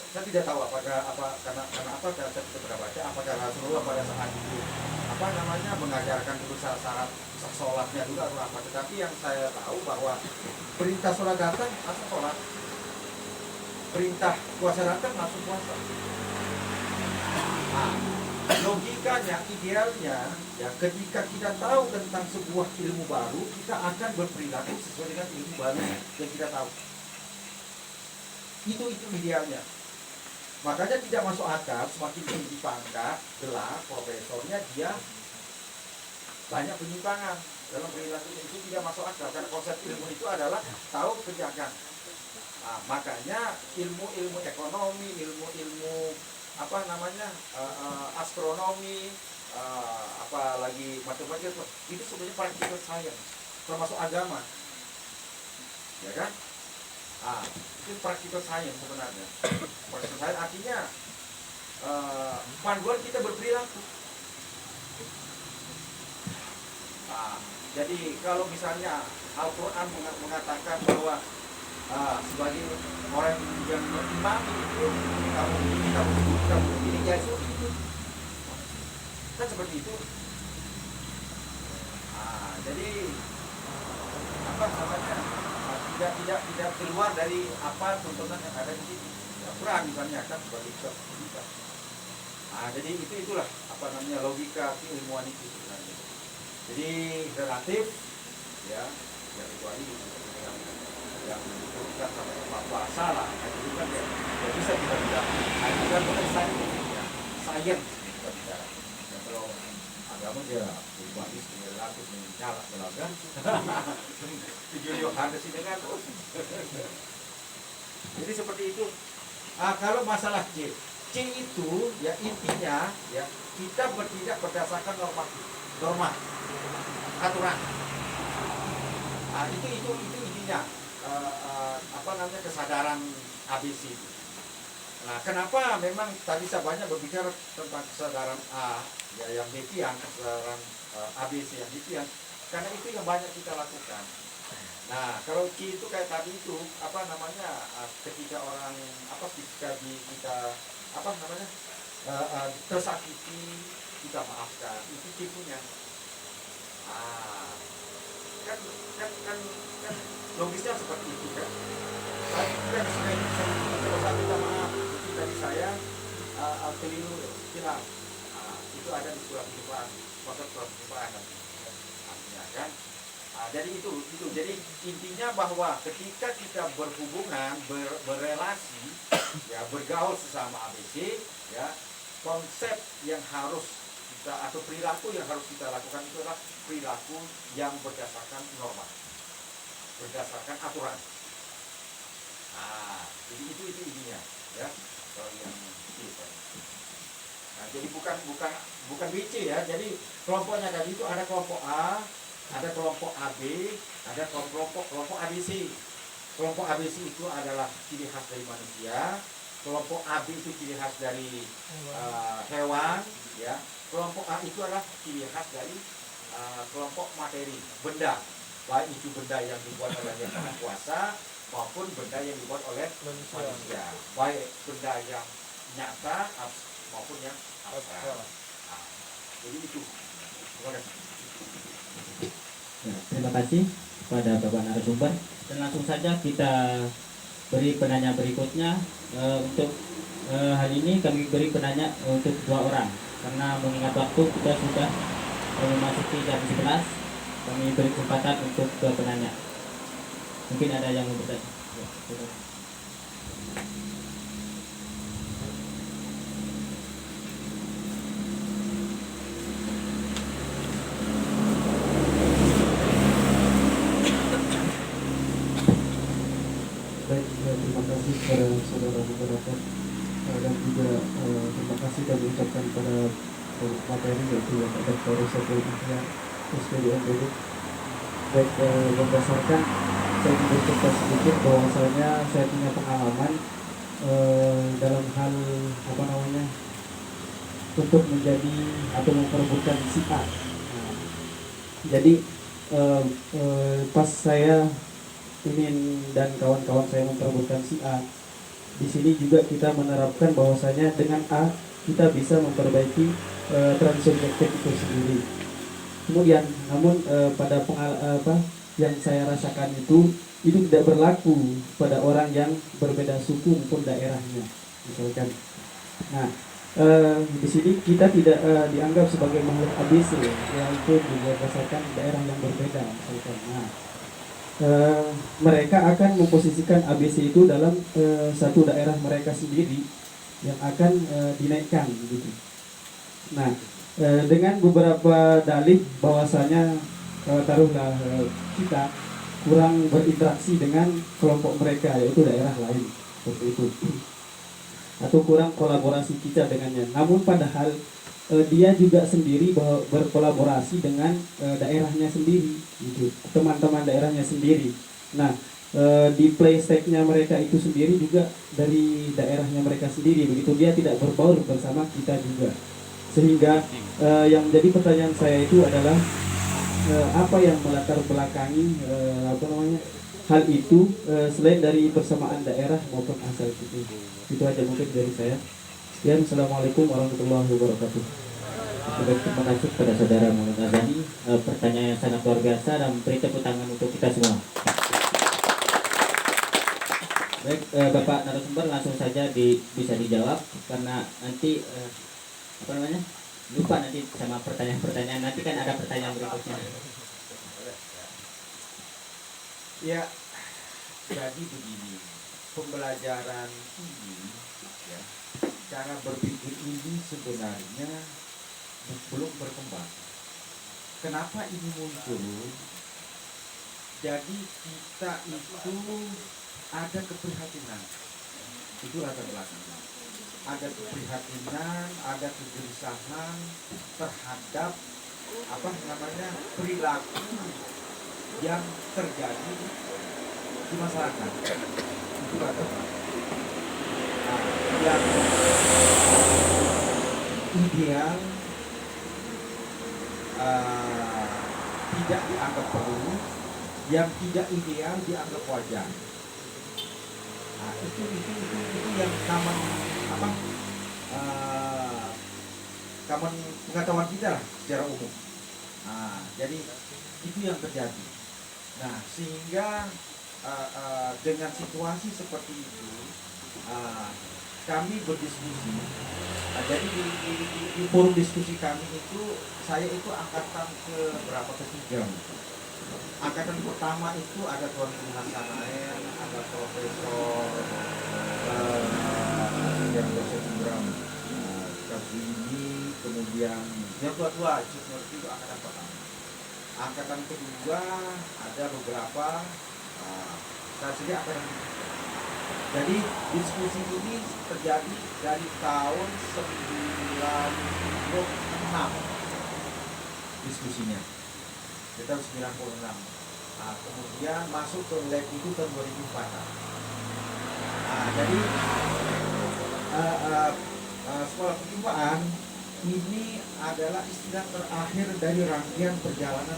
saya tidak tahu karena apa saya tidak pernah baca, apakah Rasulullah pada saat itu mengajarkan dulu syarat sholatnya dulu atau apa. Tetapi yang saya tahu bahwa perintah sholat datang langsung sholat, perintah puasa datang langsung puasa. Nah, logikanya, idealnya ya ketika kita tahu tentang sebuah ilmu baru, kita akan berperilaku sesuai dengan ilmu baru yang kita tahu. Itu idealnya. Makanya tidak masuk akal semakin tinggi pangkat, gelar, profesornya dia banyak penyimpangan dalam perilaku, itu tidak masuk akal karena konsep ilmu itu adalah tahu kerjakan. Nah, makanya ilmu ekonomi, ilmu astronomi, apalagi matematika itu sebenarnya practical science, termasuk agama, ya kan? Itu practical science sebenarnya. Practical science artinya panduan kita berperilaku. Jadi kalau misalnya Al-Quran mengatakan bahwa sebagai orang yang beriman itu kamu ini ya itu kan seperti itu. Jadi tidak keluar dari apa tuntunan yang ada di Al-Quran misalnya kan sebagai kita. Jadi itulah logika keilmuan itu sebenarnya. Jadi relatif ya kecuali yang kita sampai puasa lah, itu kan ya bisa kita bilang itu kan bukan sains ya, sains kita bicara. Ya, kalau agama dia humanis, relatif, menyala belagan video hadis dengan jadi seperti itu. Kalau masalah C itu ya intinya ya kita bertindak berdasarkan norma aturan. Itu intinya kesadaran ABC itu. Nah, kenapa memang tadi saya banyak berbicara tentang kesadaran A ya yang Devian, kesadaran ABC yang Devian, karena itu yang banyak kita lakukan. Nah, kalau Ki itu kayak tadi itu apa namanya, ketika orang apa kita apa namanya tersakiti, kita maafkan, itu Ki-nya. Kan, kan logisnya seperti itu kan. Tapi kan kalau saat kita maaf, seperti tadi saya keliru hilang. Itu ada di surat kehidupan, surat kehidupan artinya kan. Jadi itu jadi intinya bahwa ketika kita berhubungan berrelasi ya, bergaul sesama ABC ya, konsep yang harus kita atau perilaku yang harus kita lakukan itu adalah perilaku yang berdasarkan norma, berdasarkan aturan. Jadi itu intinya ya, kalau yang itu. Nah, jadi bukan WC ya. Jadi kelompoknya tadi itu ada kelompok A, ada kelompok AB, ada kelompok ABC. Kelompok ABC itu adalah ciri khas dari manusia. Kelompok AB itu ciri khas dari hewan, ya. Kelompok A itu adalah ciri khas dari kelompok materi, benda. Baik itu benda yang dibuat oleh yang maha kuasa maupun benda yang dibuat oleh manusia. Baik benda yang nyata maupun yang abstrak. Jadi itu. Ya, terima kasih kepada Bapak narasumber, dan langsung saja kita beri penanya berikutnya. Untuk hal ini kami beri penanya untuk 2 orang karena mengingat waktu kita sudah memasuki jam 11. Kami beri kesempatan untuk 2 penanya. Mungkin ada yang mau bertanya. Ya, silakan. Baik, terima kasih kepada saudara moderator dan juga terima kasih kami ucapkan pada materi yaitu yang ada dari sebelumnya SPDMBD. Baik, berdasarkan saya bercerita sedikit bahwasanya saya punya pengalaman dalam hal apa namanya untuk menjadi atau memperebutkan si A. Jadi pas saya ingin dan kawan-kawan saya memperebutkan si A, di sini juga kita menerapkan bahwasanya dengan A kita bisa memperbaiki transubjektif itu sendiri. Kemudian, namun pada yang saya rasakan itu tidak berlaku pada orang yang berbeda suku maupun daerahnya, misalkan. Nah, di sini kita tidak dianggap sebagai makhluk ABC, yaitu berdasarkan daerah yang berbeda, misalkan. Nah, mereka akan memposisikan ABC itu dalam satu daerah mereka sendiri yang akan dinaikkan gitu. Nah, dengan beberapa dalih bahwasanya taruhlah kita kurang berinteraksi dengan kelompok mereka, yaitu daerah lain seperti itu, atau kurang kolaborasi kita dengannya. Namun padahal dia juga sendiri berkolaborasi dengan daerahnya sendiri, gitu, teman-teman daerahnya sendiri. Nah, di playstake-nya mereka itu sendiri juga dari daerahnya mereka sendiri, begitu, dia tidak berbaur bersama kita juga. Sehingga yang menjadi pertanyaan saya itu adalah apa yang melatar belakangi hal itu selain dari persamaan daerah maupun asal itu. Itu aja mungkin dari saya. Ya, Assalamualaikum warahmatullahi wabarakatuh. Terima kasih kepada saudara Muhammad Azani. Pertanyaan yang sangat luar biasa dan beri tepuk tangan untuk kita semua. Baik, Bapak narasumber, langsung saja bisa dijawab karena nanti lupa nanti sama pertanyaan-pertanyaan, nanti kan ada pertanyaan berikutnya. Ya, jadi begini, pembelajaran ini ya, cara berpikir ini sebenarnya belum berkembang. Kenapa ini muncul? Jadi kita itu ada keprihatinan, itu latar belakangnya. Ada keprihatinan, ada kegelisahan terhadap perilaku yang terjadi di masyarakat. Itu latar belakang. Yang ideal tidak dianggap perlu, yang tidak ideal dianggap wajar. Nah, itu yang common apa? Common pengetahuan kita lah secara umum. Nah, jadi itu yang terjadi. Nah, sehingga dengan situasi seperti itu, kami berdiskusi. Nah, jadi di forum diskusi kami itu, saya itu angkatan ke berapa, ketiga. Angkatan pertama itu ada Tuan Guru Hasanael, ada Profesor yang dosen program Kabini, kemudian yang tua-tua, itu angkatan pertama. Angkatan kedua ada beberapa, saya sendiri angkatan kedua. Jadi diskusi ini terjadi dari tahun 96 diskusinya. Di tahun 96. Nah, kemudian masuk ke lab itu tahun 2004. Nah, jadi sekolah perjumpaan ini adalah istilah terakhir dari rangkaian perjalanan.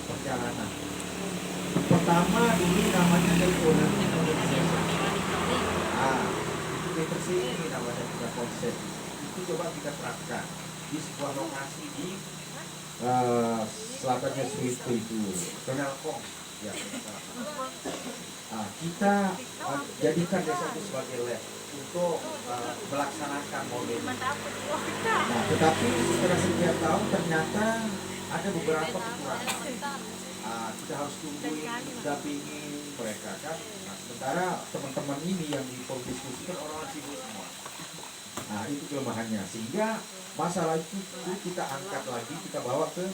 Pertama dulu namanya Learning Organization. Itu BTC ini namanya, tiga konsep. Itu coba kita terapkan di sebuah lokasi di selatannya Swift itu, Penelkom. Ya, kita jadikan desa itu sebagai lab untuk melaksanakan model. Nah, tetapi setelah sekian tahun ternyata ada beberapa kekurangan. Kita harus tungguin, dampingi mereka kan. Nah, sementara teman-teman ini yang di forum diskusi kan orang-orang sibuk semua. Nah, itu kelemahannya. Sehingga masalah itu kita angkat lagi, kita bawa ke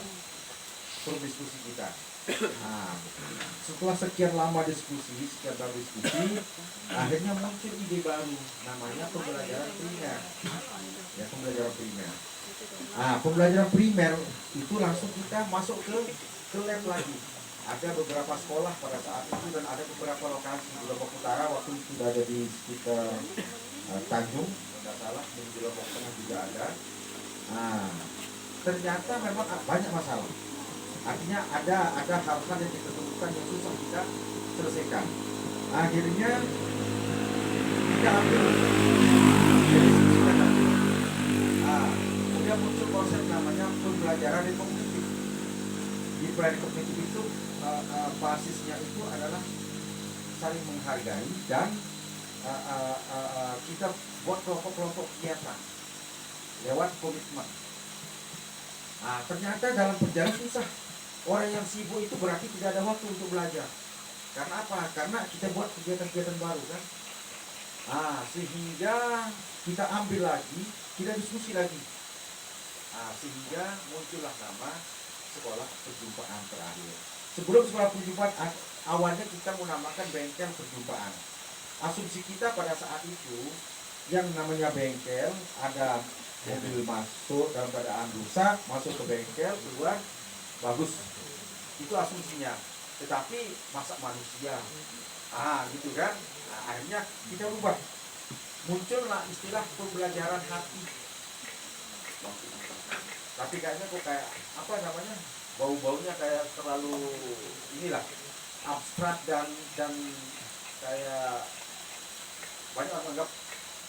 forum diskusi kita. Nah, setelah sekian lama diskusi, akhirnya muncul ide baru, namanya pembelajaran primer. Ya, pembelajaran primer. Pembelajaran primer itu langsung kita masuk ke lab lagi. Ada beberapa sekolah pada saat itu dan ada beberapa lokasi di Lombok Utara waktu itu sudah ada di sekitar Tanjung, tidak salah, di Lombok Tengah juga ada. Ternyata memang banyak masalah. Artinya ada hal-hal yang kita temukan yang susah kita selesaikan. Akhirnya kita ambil kemudian muncul konsep namanya pembelajaran kognitif. Di pembelajaran kognitif itu basisnya itu adalah saling menghargai dan kita buat kelompok-kelompok kegiatan lewat komitmen. Ternyata dalam perjalanan susah. Orang yang sibuk itu berarti tidak ada waktu untuk belajar. Karena apa? Karena kita buat kegiatan-kegiatan baru kan. Sehingga kita ambil lagi, kita diskusi lagi. Sehingga muncullah nama sekolah perjumpaan terakhir. Sebelum sekolah perjumpaan, awalnya kita menamakan bengkel perjumpaan. Asumsi kita pada saat itu, yang namanya bengkel, ada mobil masuk dalam keadaan rusak, masuk ke bengkel, keluar, bagus. Itu asumsinya. Tetapi masa manusia, gitu kan. Akhirnya kita rubah. Muncullah istilah pembelajaran hati. Tapi kayaknya kok kayak apa namanya, bau-baunya kayak terlalu inilah abstrak dan kayak banyak orang anggap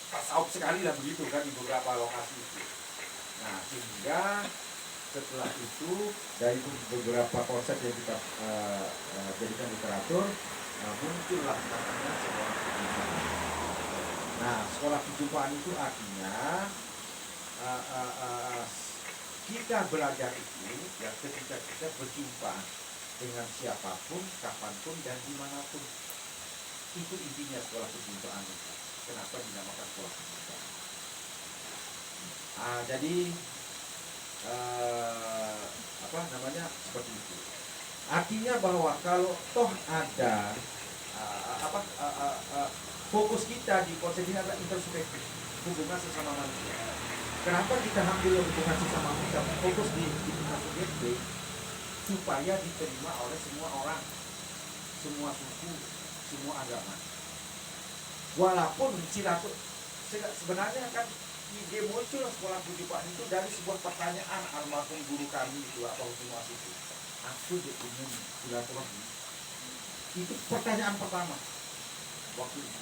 tasawuf sekali lah begitu kan di beberapa lokasi itu. Nah, sehingga setelah itu dari beberapa konsep yang kita jadikan literatur, muncullah namanya sekolah perjumpaan. Nah, sekolah perjumpaan itu artinya kita belajar itu ya ketika kita berjumpa dengan siapapun, kapanpun dan dimanapun. Itu intinya sekolah perjumpaan itu. Kenapa dinamakan sekolah perjumpaan? Jadi seperti itu. Artinya bahwa kalau toh ada fokus kita di konsep ini adalah introspektif, hubungan sesama manusia. Kenapa kita ambil hubungan sesama manusia, fokus di hubungan subjektif, supaya diterima oleh semua orang, semua suku, semua agama. Walaupun sebenarnya kan ide muncul sekolah perjumpaan itu dari sebuah pertanyaan almarhum guru kami itu Pak Husin itu. aku ingin silaturahmi. Itu pertanyaan pertama waktu itu.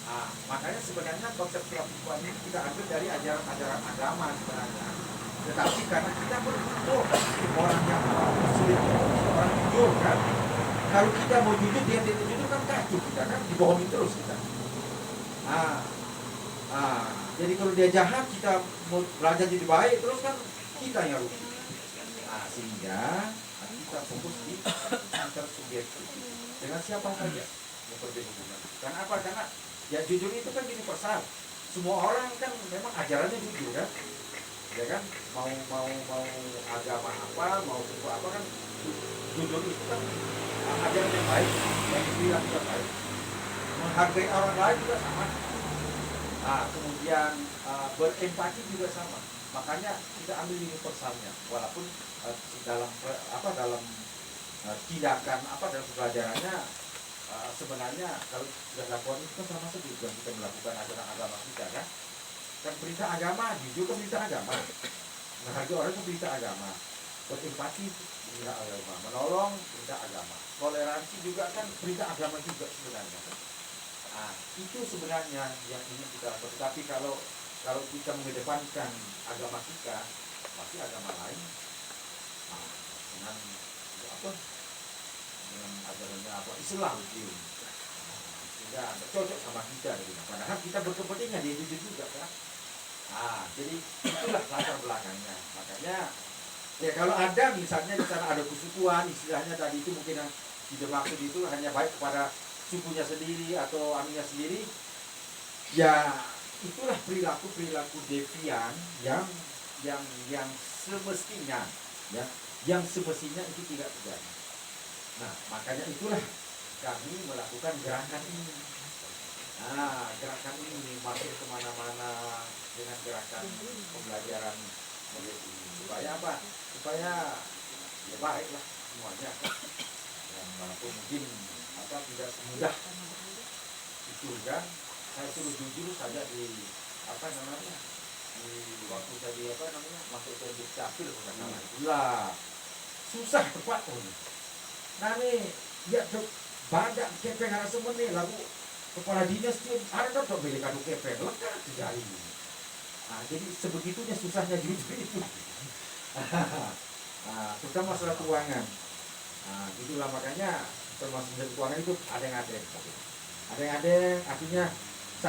Nah, makanya sebenarnya konsep silaturahmi ini kita ambil dari ajaran-ajaran agama sebenarnya. Tetapi karena kita berkumpul orang yang sulit, orang jujur kan. Kalau kita mau jujur, dia tidak jujur kan kacau kita kan, dibohongin terus kita. Jadi kalau dia jahat, kita mau belajar jadi baik, terus kan kita yang rugi. Sehingga kita fokus di antar subjektif dengan siapa saja yang berhubungan. Karena apa? Karena ya jujur itu kan universal. Semua orang kan memang ajarannya jujur kan, ya kan? Mau agama apa, mau suku apa kan, jujur itu kan ajaran yang baik, yang dibilang juga baik. Menghargai orang lain juga sama. Kemudian berempati juga sama. Makanya kita ambil universalnya, walaupun dalam tindakan dalam pelajarannya sebenarnya kalau sudah lakukan itu kan sama saja juga kita melakukan ajaran agama kita kan. Dan perintah agama, jujur ke perintah agama, menghargai orang ke perintah agama, berempati perintah agama, menolong perintah agama, toleransi juga kan perintah agama juga sebenarnya. Itu sebenarnya yang ingin kita lakukan. Tapi kalau kita mengedepankan agama kita, pasti agama lain dengan ajarannya Islam gitu. Sehingga cocok sama kita gitu. Padahal kita berkepentingan dia jujur juga kan. Jadi itulah latar belakangnya. Makanya ya kalau ada misalnya di sana ada kesukuan, istilahnya tadi itu mungkin yang tidak maksud itu hanya baik kepada sukunya sendiri atau anunya sendiri, ya itulah perilaku devian yang semestinya yang semestinya itu tidak terjadi. Nah, makanya itulah kami melakukan gerakan ini. Gerakan ini masuk kemana-mana dengan gerakan pembelajaran model ini. Supaya apa? Supaya ya baiklah semuanya. Dan walaupun mungkin tidak semudah itu kan, saya suruh jujur saja di di waktu tadi masuk ke dukcapil lah susah tepat nih ya banyak kepeng ada semua nih lagu kepala dinas tuh ada tuh beli kado kepeng lekat tidak ini. Jadi sebegitunya susahnya jujur itu. Terutama masalah keuangan. Itulah makanya termasuk dari keuangan itu ada yang artinya